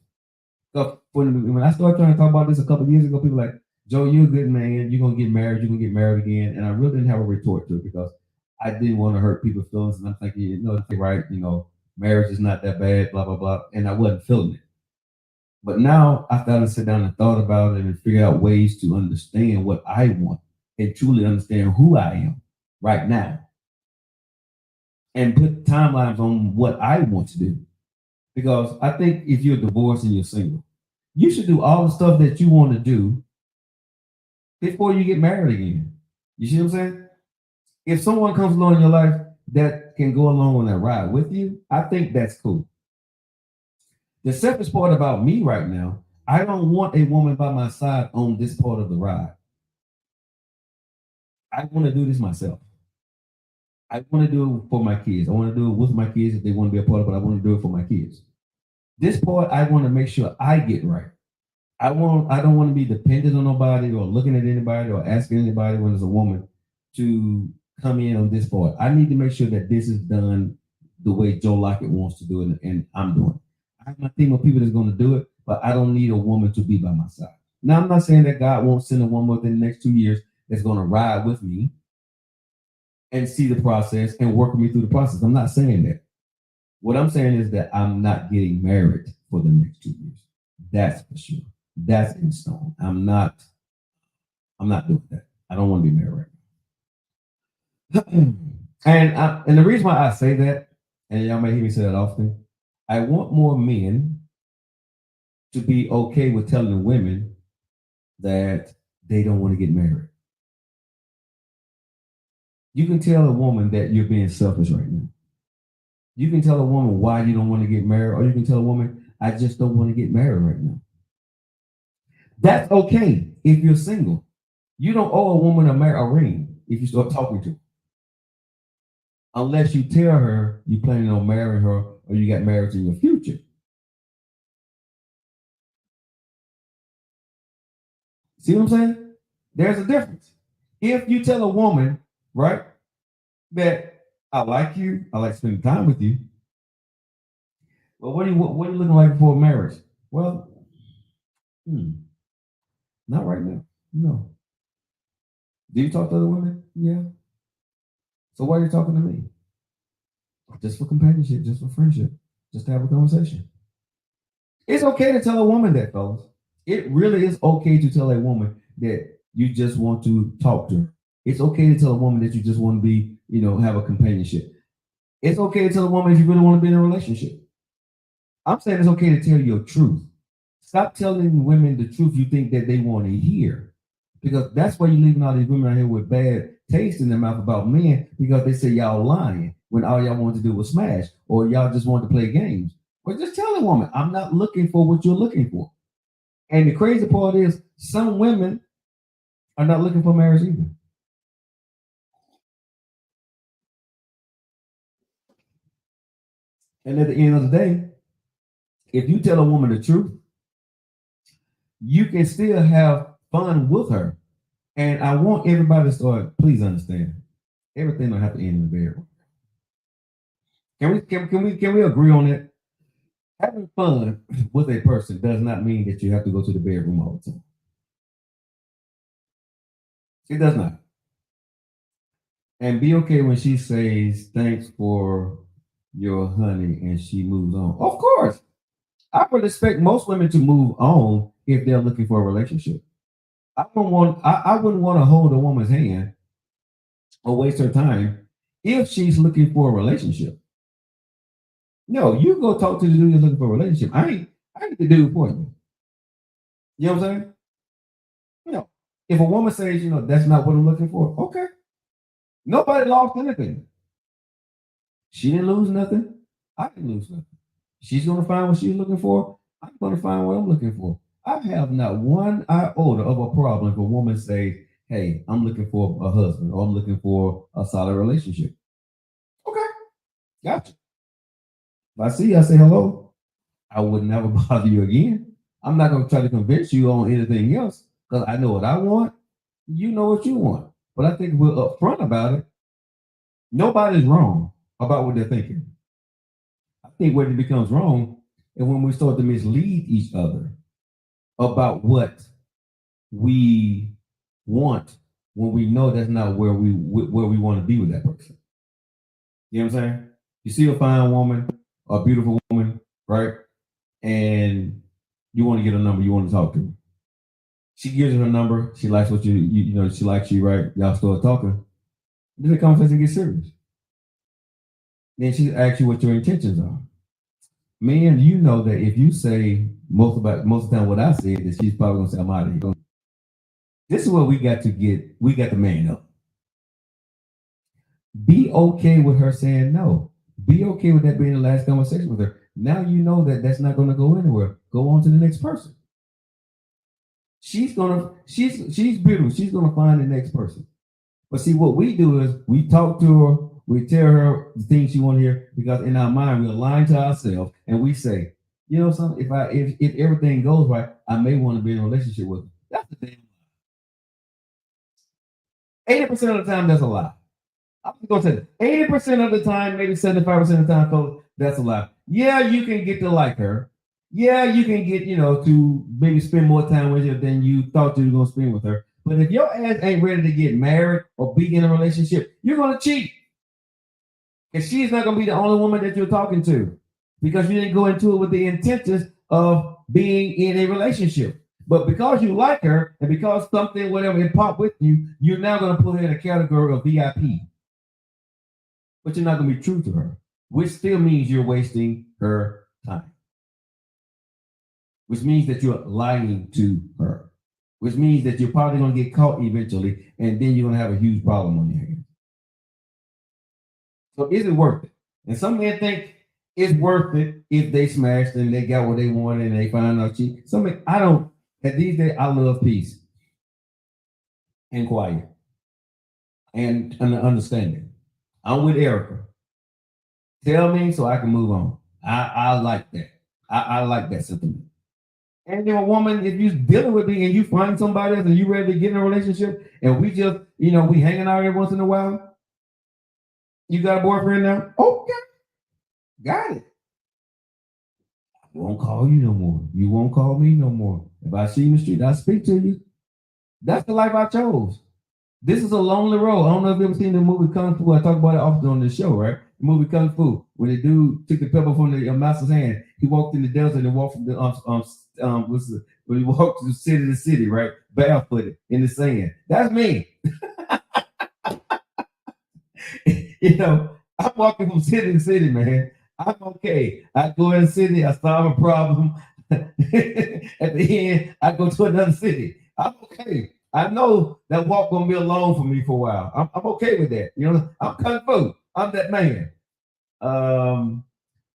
Speaker 2: So when I started trying to talk about this a couple of years ago, people were like, Joe, you're a good man. You're gonna get married. You're gonna get married again. And I really didn't have a retort to it because I didn't want to hurt people's feelings. And I'm thinking, right, marriage is not that bad, blah blah blah. And I wasn't feeling it. But now I started to sit down and thought about it and figure out ways to understand what I want and truly understand who I am right now, and put timelines on what I want to do. Because I think if you're divorced and you're single, you should do all the stuff that you want to do before you get married again. You see what I'm saying? If someone comes along in your life that can go along on that ride with you, I think that's cool. The selfish part about me right now, I don't want a woman by my side on this part of the ride. I want to do this myself. I want to do it for my kids. I want to do it with my kids if they want to be a part of it. I want to do it for my kids. This part, I want to make sure I get right. I don't want to be dependent on nobody or looking at anybody or asking anybody when there's a woman to come in on this part. I need to make sure that this is done the way Joe Lockett wants to do it, and I'm doing it. I have my team of people that's going to do it, but I don't need a woman to be by my side. Now, I'm not saying that God won't send a woman within the next 2 years that's going to ride with me and see the process and work with me through the process. I'm not saying that. What I'm saying is that I'm not getting married for the next 2 years. That's for sure. That's in stone. I'm not doing that. I don't want to be married right now. and the reason why I say that, and y'all may hear me say that often, I want more men to be okay with telling the women that they don't want to get married. You can tell a woman that you're being selfish right now. You can tell a woman why you don't want to get married, or you can tell a woman, I just don't want to get married right now. That's okay if you're single. You don't owe a woman a ring if you start talking to her. Unless you tell her you planning on marrying her or you got married in your future. See what I'm saying? There's a difference. If you tell a woman, right, that I like you, I like spending time with you. Well, what are you looking like for marriage? Well, not right now. No. Do you talk to other women? Yeah. So why are you talking to me? Just for companionship, just for friendship, just to have a conversation. It's okay to tell a woman that, fellas. It really is okay to tell a woman that you just want to talk to her. It's okay to tell a woman that you just want to be, have a companionship. It's okay to tell a woman if you really want to be in a relationship. I'm saying it's okay to tell your truth. Stop telling women the truth you think that they want to hear. Because that's why you're leaving all these women out here with bad taste in their mouth about men, because they say y'all lying when all y'all wanted to do was smash, or y'all just wanted to play games. But just tell a woman, I'm not looking for what you're looking for. And the crazy part is some women are not looking for marriage either. And at the end of the day, if you tell a woman the truth, you can still have fun with her. And I want everybody to start, please understand, everything don't have to end in the bedroom. Can we agree on that? Having fun with a person does not mean that you have to go to the bedroom all the time. It does not. And be okay when she says thanks for your honey and she moves on. Of course, I would expect most women to move on if they're looking for a relationship. I wouldn't want to hold a woman's hand or waste her time if she's looking for a relationship. No, you go talk to the dude you're looking for a relationship. I ain't the dude for you. You know what I'm saying? If a woman says, that's not what I'm looking for, okay. Nobody lost anything. She didn't lose nothing. I didn't lose nothing. She's gonna find what she's looking for. I'm gonna find what I'm looking for. I have not one iota of a problem if a woman says, hey, I'm looking for a husband or I'm looking for a solid relationship. Okay, gotcha. If I see you, I say hello. I would never bother you again. I'm not gonna try to convince you on anything else because I know what I want. You know what you want. But I think we're upfront about it. Nobody's wrong about what they're thinking. I think where it becomes wrong is when we start to mislead each other about what we want when we know that's not where we want to be with that person. You know what I'm saying? You see a fine woman, a beautiful woman, right? And you want to get a number, you want to talk to her. She gives you her number, she likes what she likes you, right? Y'all start talking. Then the conversation gets serious. Then she asks you what your intentions are. Man, you know that if you say most of the time what I said, that she's probably gonna say, I'm out of here. This is what we got to man up. Be okay with her saying no. Be okay with that being the last conversation with her. Now you know that that's not gonna go anywhere. Go on to the next person. She's beautiful. She's gonna find the next person. But see, what we do is we talk to her, we tell her the things she want to hear, because in our mind we're lying to ourselves and we say, something, if everything goes right, I may want to be in a relationship with her. That's the thing. 80% of the time, that's a lie. I'm gonna say that. 80% of the time, maybe 75% of the time, folks, that's a lie. Yeah, you can get to like her. Yeah, you can get, to maybe spend more time with her than you thought you were gonna spend with her. But if your ass ain't ready to get married or be in a relationship, you're gonna cheat. And she's not gonna be the only woman that you're talking to, because you didn't go into it with the intentions of being in a relationship. But because you like her and because something, whatever, it popped with you, you're now gonna put her in a category of VIP. But you're not gonna be true to her, which still means you're wasting her time. Which means that you're lying to her. Which means that you're probably gonna get caught eventually, and then you're gonna have a huge problem on your hands. So is it worth it? And some men think it's worth it if they smashed and they got what they wanted and they find out cheap. Some men, I don't. At these days, I love peace and quiet and an understanding. I'm with Erica. Tell me so I can move on. I like that. I like that sentiment. And then a woman, if you're dealing with me and you find somebody else and you ready to get in a relationship and we just, we hanging out every once in a while, you got a boyfriend now? Okay. Got it. I won't call you no more. You won't call me no more. If I see you in the street, I'll speak to you. That's the life I chose. This is a lonely road. I don't know if you've ever seen the movie Kung Fu. I talk about it often on this show, right? The movie Kung Fu, when the dude took the pebble from the master's hand, he walked in the desert and walked from the when he walked to city to city, right? Barefooted in the sand. That's me. I'm walking from city to city, man. I'm okay. I go in the city, I solve a problem. At the end, I go to another city. I'm okay. I know that walk gonna be alone for me for a while. I'm okay with that. I'm Kung Fu. I'm that man.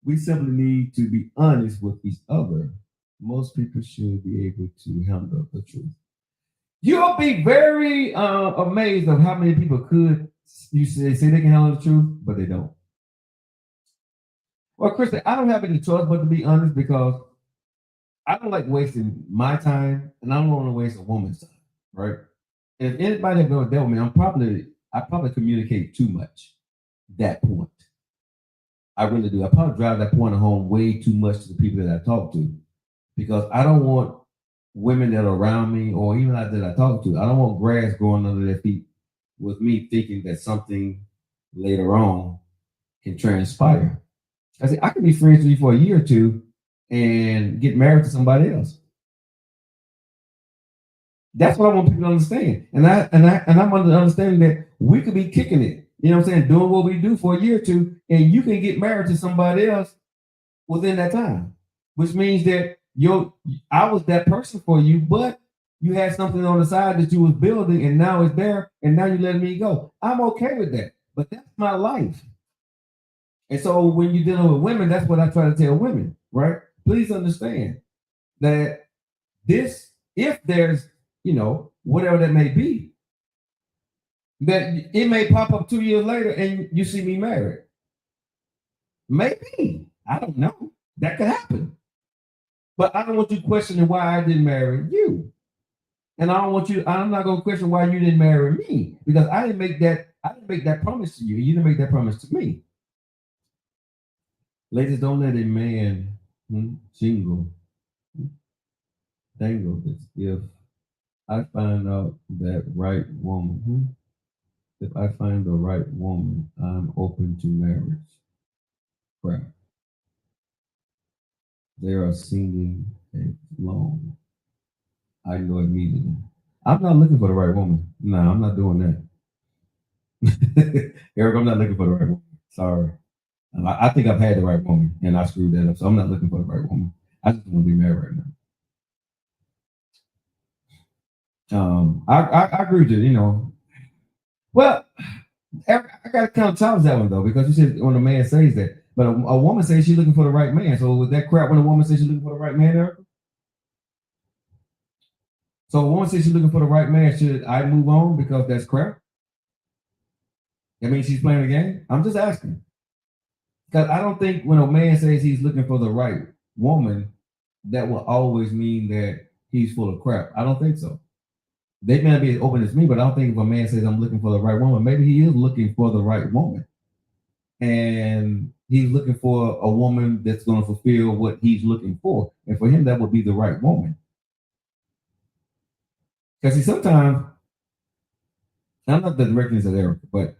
Speaker 2: We simply need to be honest with each other. Most people should be able to handle the truth. You'll be very amazed of how many people you say they can handle the truth, but they don't. Well, Krista, I don't have any choice but to be honest because I don't like wasting my time, and I don't want to waste a woman's time, right? If anybody ever dealt with me, I probably communicate too much. That point, I really do. I probably drive that point home way too much to the people that I talk to, because I don't want women that are around me or even that I talk to. I don't want grass growing under their feet with me thinking that something later on can transpire. I say I could be friends with you for a year or two and get married to somebody else. That's what I want people to understand. And I'm under the understanding that we could be kicking it, doing what we do for a year or two, and you can get married to somebody else within that time, which means that I was that person for you, but you had something on the side that you was building, and now it's there, and now you're letting me go. I'm okay with that, but that's my life. And so when you're dealing with women, that's what I try to tell women, right? Please understand that if there's, whatever that may be, that it may pop up 2 years later and you see me married. Maybe. I don't know. That could happen. But I don't want you questioning why I didn't marry you. And I'm not going to question why you didn't marry me, because I didn't make that promise to you. You didn't make that promise to me. Ladies, don't let a man dangle this. If I find out that right woman, if I find the right woman, I'm open to marriage. Crap. They are singing along. I know immediately. I'm not looking for the right woman. No, I'm not doing that. Eric, I'm not looking for the right woman. Sorry. I think I've had the right woman and I screwed that up. So I'm not looking for the right woman. I just want to be married right now. I agree with you, Well, Eric, I got to kind of challenge that one though, because you said when a man says that, but a woman says she's looking for the right man. So with that crap, when a woman says she's looking for the right man, Eric? So a woman says she's looking for the right man, should I move on because that's crap? I mean, she's playing a game? I'm just asking. Because I don't think when a man says he's looking for the right woman, that will always mean that he's full of crap. I don't think so. They may not be as open as me, but I don't think if a man says I'm looking for the right woman, maybe he is looking for the right woman. And he's looking for a woman that's going to fulfill what he's looking for. And for him, that would be the right woman. Because see, sometimes, I'm not directing this at Erica, but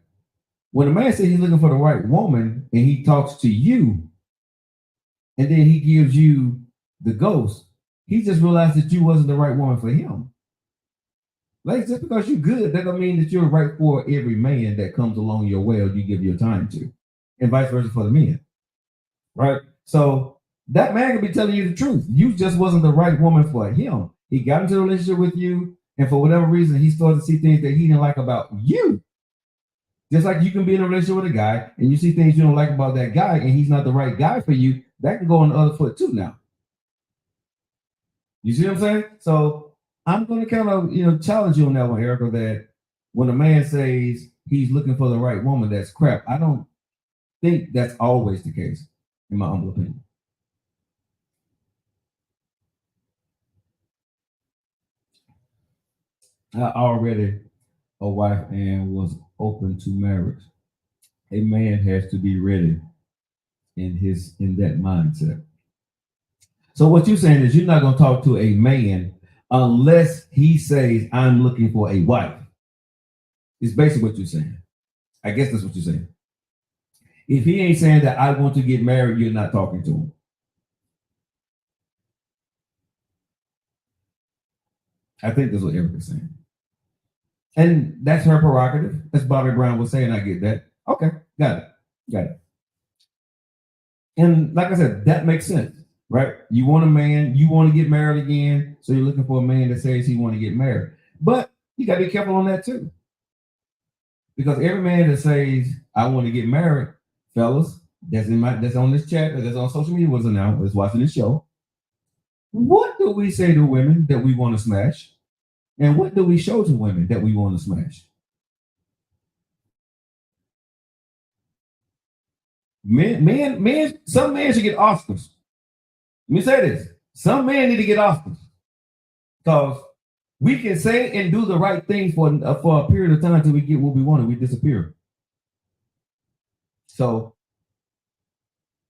Speaker 2: when a man says he's looking for the right woman and he talks to you, and then he gives you the ghost, he just realized that you wasn't the right woman for him. Like, just because you're good, that don't mean that you're right for every man that comes along your way or you give your time to, and vice versa for the men, right? So that man could be telling you the truth. You just wasn't the right woman for him. He got into a relationship with you, and for whatever reason, he started to see things that he didn't like about you. Just like you can be in a relationship with a guy and you see things you don't like about that guy and he's not the right guy for you, that can go on the other foot too now. You see what I'm saying? So I'm going to kind of, challenge you on that one, Erica, that when a man says he's looking for the right woman, that's crap. I don't think that's always the case, in my humble opinion. I already a wife and was open to marriage. A man has to be ready in that mindset. So what you're saying is you're not going to talk to a man unless he says I'm looking for a wife. It's basically what you're saying. I guess that's what you're saying. If he ain't saying that I want to get married, you're not talking to him. I think that's what Erica's saying. And that's her prerogative. As Bobby Brown was saying, I get that. Okay, got it. And like I said, that makes sense, right? You want a man, you want to get married again, so you're looking for a man that says he want to get married. But you got to be careful on that too. Because every man that says, I want to get married, fellas, that's on this chat, that's on social media, was announced, was watching this show. What do we say to women that we want to smash? And what do we show to women that we want to smash? Men, some men should get Oscars. Let me say this. Some men need to get Oscars. Because we can say and do the right thing for a period of time until we get what we want and we disappear. So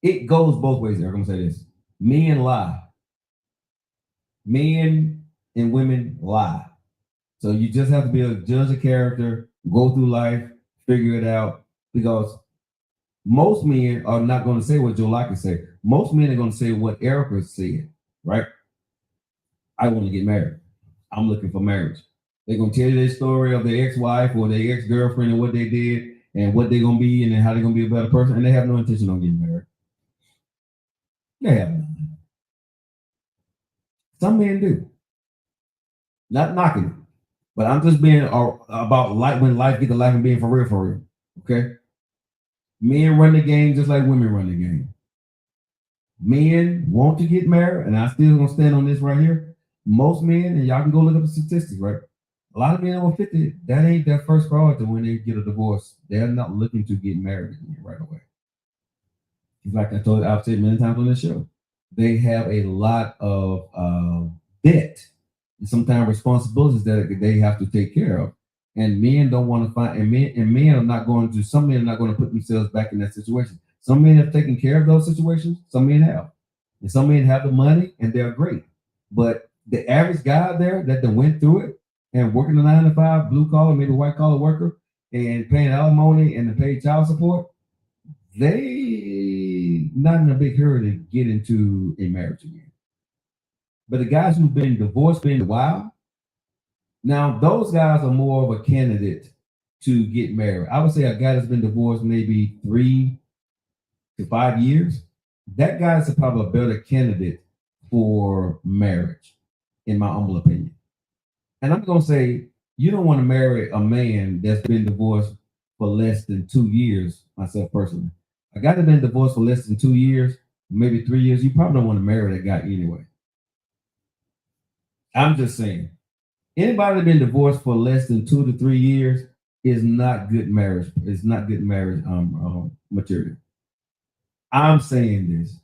Speaker 2: it goes both ways there. I'm going to say this. Men lie. Men and women lie. So you just have to be a judge of character, go through life, figure it out. Because most men are not going to say what Joe Locke say. Most men are going to say what Erica said, right? I want to get married. I'm looking for marriage. They're going to tell you their story of their ex-wife or their ex-girlfriend and what they did and what they're going to be and then how they're going to be a better person. And they have no intention on getting married. They have none. Some men do. Not knocking it. But I'm just being about life when life get to life and being for real. Okay? Men run the game just like women run the game. Men want to get married, and I still gonna stand on this right here. Most men, and y'all can go look up the statistics, right? A lot of men over 50, that ain't their first priority when they get a divorce. They're not looking to get married right away. Like I've said many times on this show, they have a lot of debt and sometimes responsibilities that they have to take care of. And men don't want to find, and men are not going to, some men are not going to put themselves back in that situation. Some men have taken care of those situations, some men have. And some men have the money and they're great. But the average guy there that went through it and working a 9-to-5, blue collar, maybe white collar worker, and paying alimony and to pay child support, they not in a big hurry to get into a marriage again. But the guys who've been divorced, been a while, now those guys are more of a candidate to get married. I would say a guy that's been divorced maybe 3 to 5 years, that guy's probably a better candidate for marriage, in my humble opinion. And I'm gonna say you don't want to marry a man that's been divorced for less than 2 years. Myself personally, a guy that's been divorced for less than 2 years, maybe 3 years, you probably don't want to marry that guy anyway. I'm just saying, anybody that's been divorced for less than 2 to 3 years is not good marriage. It's not good marriage material. I'm saying this.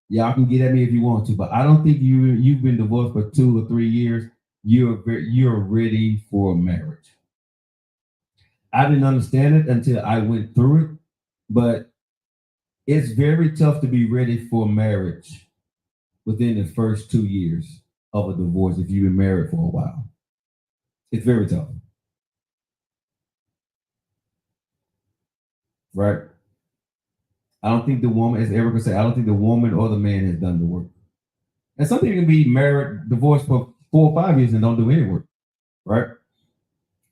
Speaker 2: Y'all can get at me if you want to, but I don't think you've been divorced for 2 or 3 years. You're ready for marriage. I didn't understand it until I went through it, but it's very tough to be ready for marriage within the first 2 years of a divorce if you've been married for a while. It's very tough. Right? I don't think the woman, as Erica said, I don't think the woman or the man has done the work. And some people can be married, divorced for 4 or 5 years and don't do any work, right?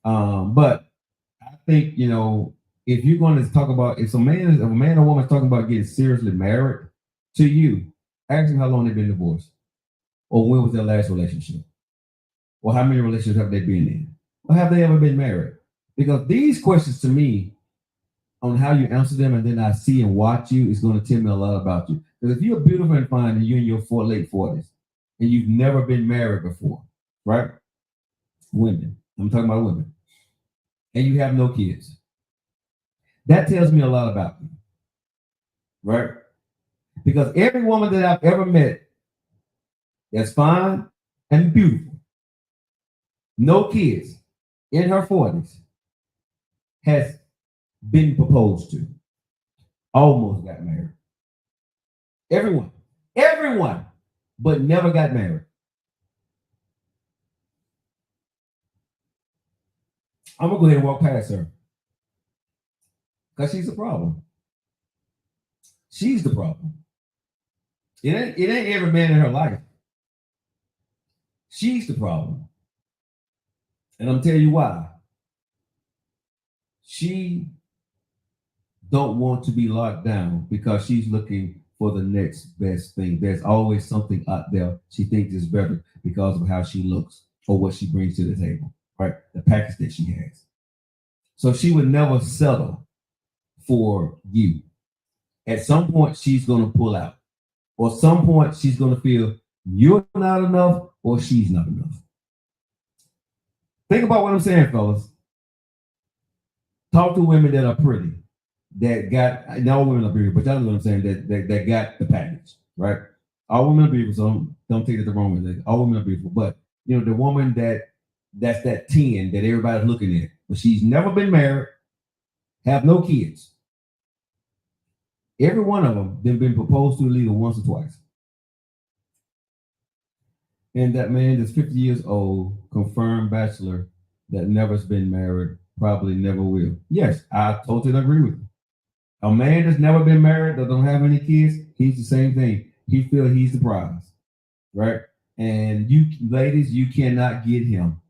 Speaker 2: But I think, if you're going to talk about, if a man or woman is talking about getting seriously married to you, ask them how long they've been divorced, or when was their last relationship, or how many relationships have they been in, or have they ever been married? Because these questions to me on how you answer them, and then I see and watch you, it's going to tell me a lot about you. Because if you're beautiful and fine, and you're in your late 40s, and you've never been married before, right? Women, I'm talking about women, and you have no kids, that tells me a lot about you, right? Because every woman that I've ever met that's fine and beautiful, no kids, in her 40s, has been proposed to, almost got married. Everyone, but never got married. I'm gonna go ahead and walk past her because she's the problem. She's the problem. It ain't every man in her life. She's the problem, and I'm telling you why. She don't want to be locked down because she's looking for the next best thing. There's always something out there she thinks is better because of how she looks or what she brings to the table, right? The package that she has. So she would never settle for you. At some point, she's going to pull out. Or some point, she's going to feel you're not enough or she's not enough. Think about what I'm saying, fellas. Talk to women that are pretty, that got, not all women are beautiful, but y'all know what I'm saying, that got the package, right? All women are beautiful, so don't take it the wrong way. All women are beautiful, but you know, the woman that's that 10 that everybody's looking at, but she's never been married, have no kids. Every one of them been proposed to either once or twice. And that man that's 50 years old, confirmed bachelor, that never's been married, probably never will. Yes, I totally agree with you. A man that's never been married, that don't have any kids, he's the same thing. He feels he's the prize, right? And you ladies, you cannot get him.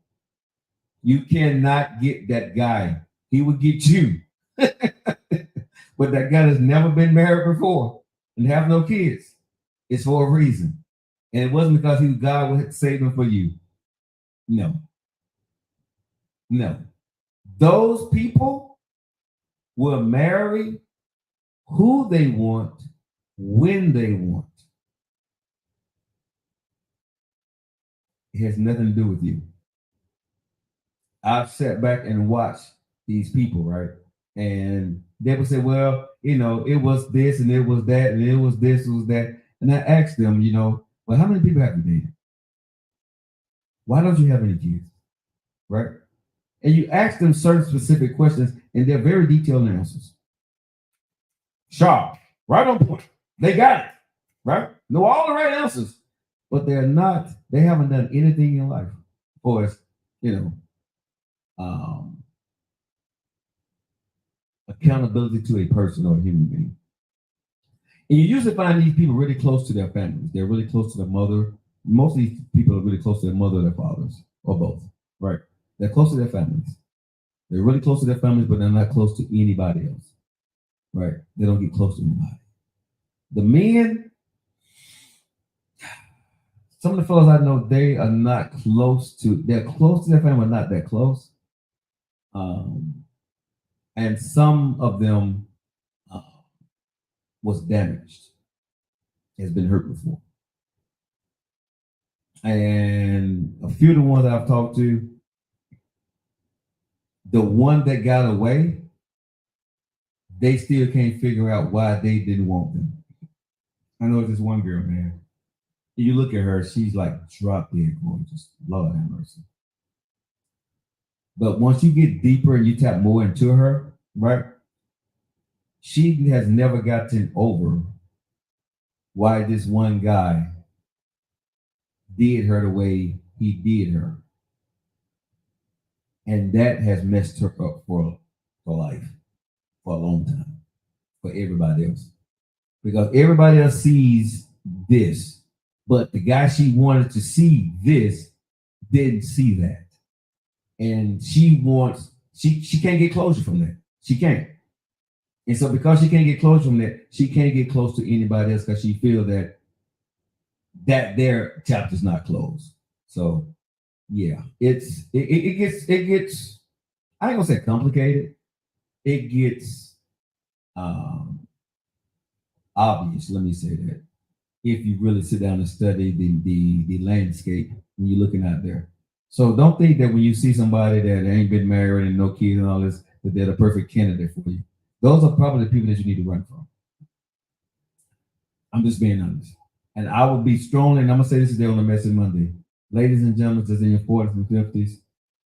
Speaker 2: You cannot get that guy. He will get you. But that guy has never been married before and have no kids. It's for a reason. And it wasn't because God would save him for you. No. Those people will marry who they want, when they want. It has nothing to do with you. I've sat back and watched these people, right? And they would say, well, you know, it was this and it was that and it was this, it was that. And I asked them, you know, well, how many people have you dated? Why don't you have any kids? Right? And you ask them certain specific questions and they're very detailed answers. Sharp, right on point. They got it, right? Know all the right answers, but they haven't done anything in life for us, you know, accountability to a person or a human being. And you usually find these people really close to their families. They're really close to their mother. Most of these people are really close to their mother or their fathers, or both, right? They're close to their families. They're really close to their families, but they're not close to anybody else, right? They don't get close to anybody. The men, some of the fellows I know, they are not close to, they're close to their family, but not that close. And some of them was damaged, has been hurt before. And a few of the ones that I've talked to, the one that got away, they still can't figure out why they didn't want them. I know this one girl, man. You look at her, she's like drop dead gorgeous. Lord have mercy. But once you get deeper and you tap more into her, right? She has never gotten over why this one guy did her the way he did her. And that has messed her up for life, for a long time, for everybody else. Because everybody else sees this, but the guy she wanted to see this didn't see that. And she can't get closure from that. She can't. And so because she can't get close from that, she can't get close to anybody else because she feels that their chapter's not closed. So yeah, it gets I ain't gonna say complicated. It gets um, obvious. Let me say that if you really sit down and study the landscape when you're looking out there. So don't think that when you see somebody that ain't been married and no kids and all this, that they're the perfect candidate for you. Those are probably the people that you need to run from. I'm just being honest. And I would be strongly, and I'm gonna say this today on the message Monday. Ladies and gentlemen that's in your 40s and 50s,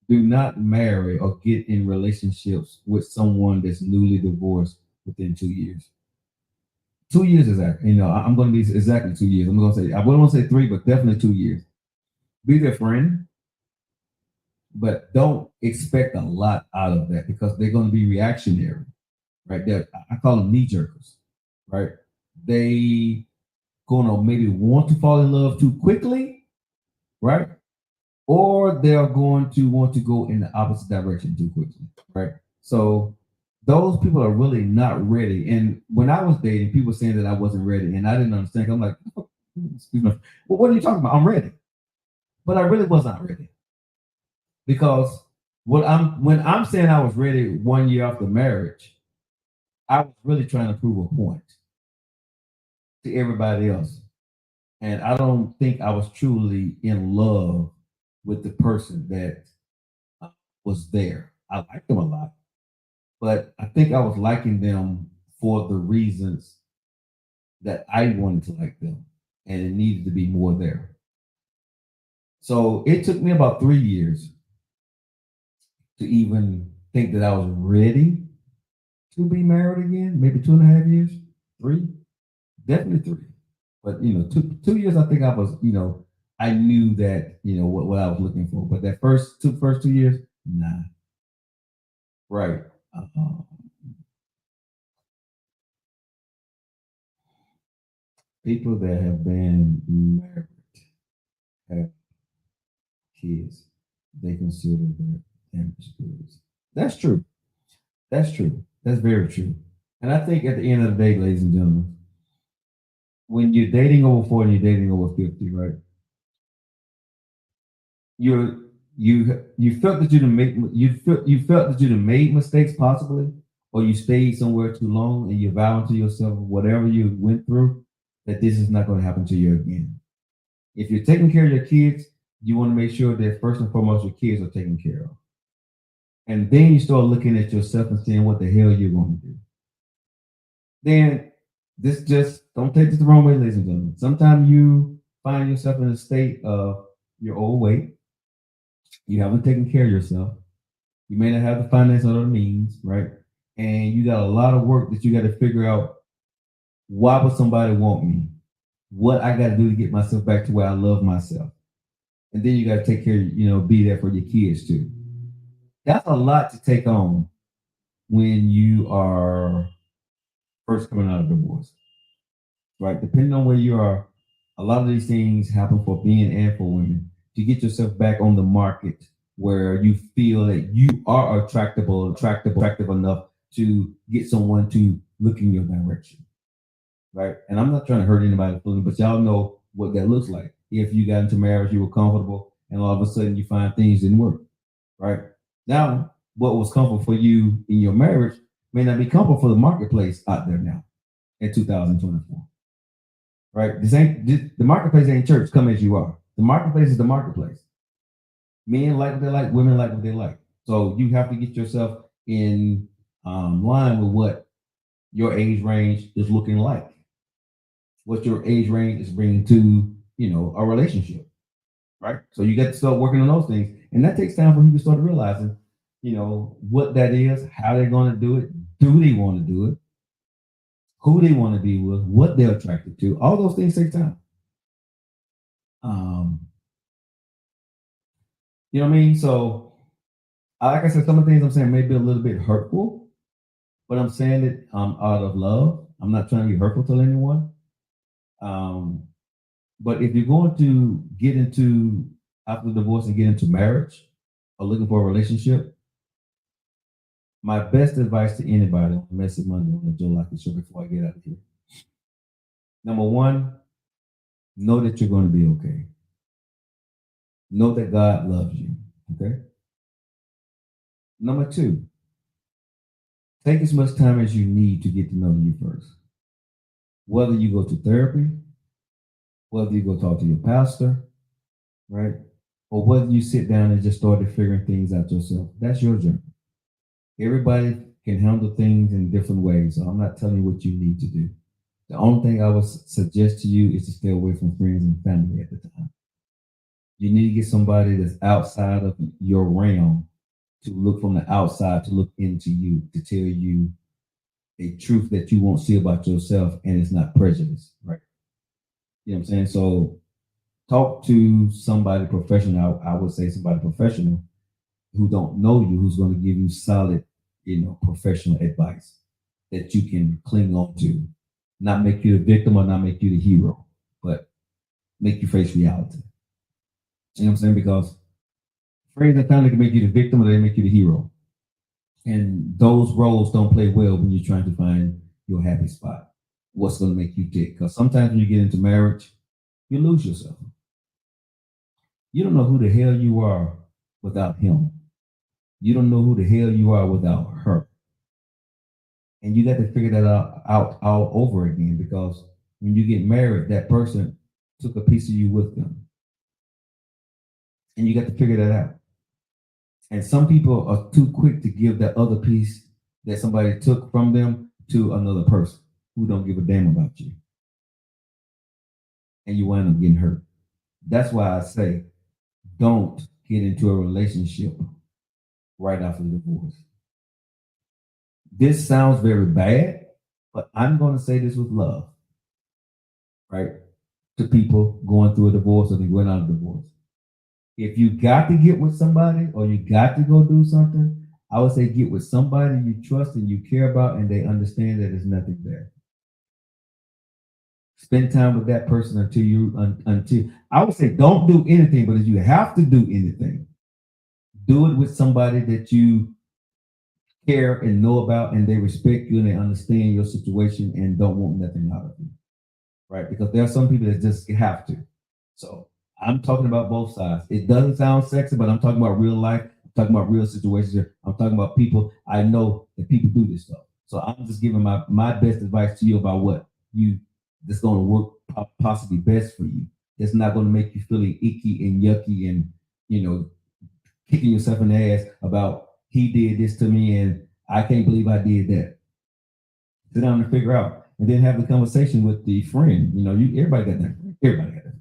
Speaker 2: do not marry or get in relationships with someone that's newly divorced within 2 years. 2 years exactly. I'm going to be exactly 2 years. I'm going to say I wouldn't want to say 3, but definitely 2 years. Be their friend, but don't expect a lot out of that because they're going to be reactionary, right? I call them knee jerkers, right? They gonna maybe want to fall in love too quickly, right? Or they're going to want to go in the opposite direction too quickly, right? So those people are really not ready. And when I was dating, people saying that I wasn't ready, and I didn't understand. I'm like, excuse me, well, what are you talking about? I'm ready, but I really was not ready because when I'm saying I was ready 1 year after marriage, I was really trying to prove a point to everybody else, and I don't think I was truly in love with the person that was there. I liked them a lot, but I think I was liking them for the reasons that I wanted to like them, and it needed to be more there. So it took me about 3 years to even think that I was ready to be married again. Maybe 2.5 years, three, definitely three. But 2 years, I think I was, I knew that what I was looking for. But that first 2 years, nah, right. Uh, People that have been married have kids, they consider their damaged goods. That's true. That's true. That's very true. And I think at the end of the day, ladies and gentlemen, when you're dating over 40 and you're dating over 50, right? You felt that you felt that you'd made mistakes possibly, or you stayed somewhere too long and you vowed to yourself whatever you went through, that this is not going to happen to you again. If you're taking care of your kids, you want to make sure that first and foremost your kids are taken care of. And then you start looking at yourself and saying what the hell you're going to do. Then this just don't take this the wrong way, ladies and gentlemen. Sometimes you find yourself in a state of your overweight. You haven't taken care of yourself. You may not have the finance or the means, right? And you got a lot of work that you got to figure out. Why would somebody want me? What I got to do to get myself back to where I love myself? And then you got to take care, be there for your kids too. That's a lot to take on when you are first coming out of divorce, right? Depending on where you are, a lot of these things happen for men and for women. To get yourself back on the market where you feel that you are attractive enough to get someone to look in your direction, right? And I'm not trying to hurt anybody's feelings, but y'all know what that looks like. If you got into marriage, you were comfortable, and all of a sudden you find things didn't work, right? Now, what was comfortable for you in your marriage may not be comfortable for the marketplace out there now in 2024, right? The marketplace ain't church. Come as you are. The marketplace is the marketplace. Men like what they like, women like what they like. So you have to get yourself in line with what your age range is looking like, what your age range is bringing to a relationship, right? So you got to start working on those things, and that takes time for you to start realizing, what that is, how they're going to do it, do they want to do it, who they want to be with, what they're attracted to. All those things take time. You know what I mean? So, like I said, some of the things I'm saying may be a little bit hurtful, but I'm saying it out of love. I'm not trying to be hurtful to anyone. But if you're going to get into after divorce and get into marriage or looking for a relationship, my best advice to anybody on Message Monday on the Joe Lockett Show before I get out of here. Number one, know that you're going to be okay. Know that God loves you. Okay. Number two, Take as much time as you need to get to know you first. Whether you go to therapy, whether you go talk to your pastor, right? Or whether you sit down and just start figuring things out yourself. That's your journey. Everybody can handle things in different ways. So I'm not telling you what you need to do. The only thing I would suggest to you is to stay away from friends and family at the time. You need to get somebody that's outside of your realm to look from the outside, to look into you, to tell you a truth that you won't see about yourself, and it's not prejudice, right? You know what I'm saying? So talk to somebody professional. I would say somebody professional who don't know you, who's going to give you solid, professional advice that you can cling on to. Not make you the victim or not make you the hero, but make you face reality. You know what I'm saying? Because friends and family can make you the victim or they make you the hero. And those roles don't play well when you're trying to find your happy spot. What's going to make you tick? Because sometimes when you get into marriage, you lose yourself. You don't know who the hell you are without him. You don't know who the hell you are without her. And you got to figure that out all over again, because when you get married, that person took a piece of you with them. And you got to figure that out. And some people are too quick to give that other piece that somebody took from them to another person who don't give a damn about you. And you wind up getting hurt. That's why I say, don't get into a relationship right after the divorce. This sounds very bad, but I'm going to say this with love, right? To people going through a divorce or they going out of divorce. If you got to get with somebody or you got to go do something, I would say get with somebody you trust and you care about and they understand that there's nothing there. Spend time with that person until I would say don't do anything, but if you have to do anything, do it with somebody that you care and know about and they respect you and they understand your situation and don't want nothing out of you, right? Because there are some people that just have to. So I'm talking about both sides. It doesn't sound sexy, but I'm talking about real life. I'm talking about real situations here. I'm talking about people. I know that people do this stuff. So I'm just giving my best advice to you about what that's going to work possibly best for you. That's not going to make you feeling icky and yucky and, kicking yourself in the ass about he did this to me and I can't believe I did that. Sit down and figure out and then have the conversation with the friend. Everybody got that. Everybody got that.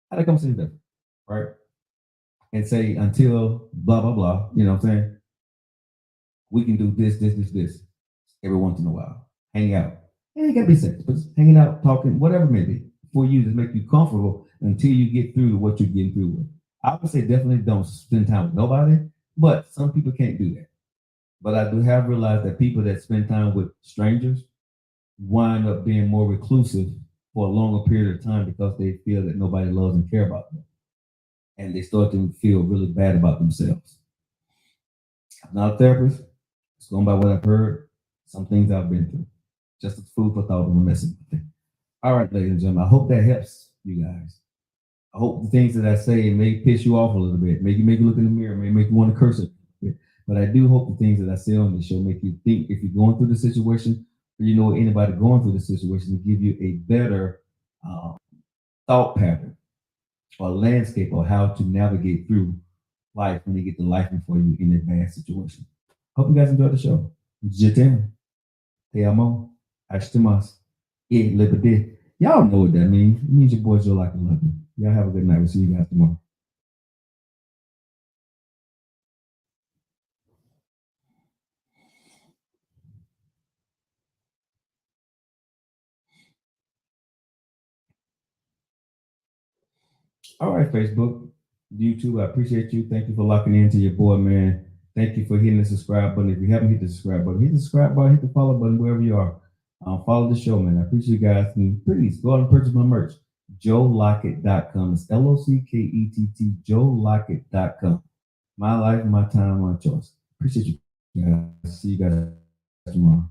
Speaker 2: Have that conversation with them, right? And say until blah, blah, blah, you know what I'm saying? We can do this every once in a while. Hang out. It ain't gotta be sex, but hanging out, talking, whatever it may be, for you to make you comfortable until you get through to what you're getting through with. I would say definitely don't spend time with nobody, but some people can't do that. But I do have realized that people that spend time with strangers wind up being more reclusive for a longer period of time because they feel that nobody loves and cares about them. And they start to feel really bad about themselves. I'm not a therapist. It's going by what I've heard, some things I've been through. Just as food for thought when we're messing with it. All right, ladies and gentlemen, I hope that helps you guys. I hope the things that I say may piss you off a little bit, make you look in the mirror, may make you want to curse it. But I do hope the things that I say on this show make you think if you're going through the situation, or you know anybody going through the situation, to give you a better thought pattern or landscape of how to navigate through life when you get to life for you in a bad situation. Hope you guys enjoyed the show. Je t'aime. Te amo. Ashtimas. E liberté. Y'all know what that means. It means your boy Joe Lockett love you. Y'all have a good night. We'll see you guys tomorrow. All right, Facebook, YouTube, I appreciate you. Thank you for locking into your boy, man. Thank you for hitting the subscribe button. If you haven't hit the subscribe button, hit the subscribe button, hit the follow button, wherever you are. Follow the show, man. I appreciate you guys. And please go out and purchase my merch. JoeLockett.com. It's LOCKETT, JoeLockett.com. My life, my time, my choice. Appreciate you guys. See you guys tomorrow.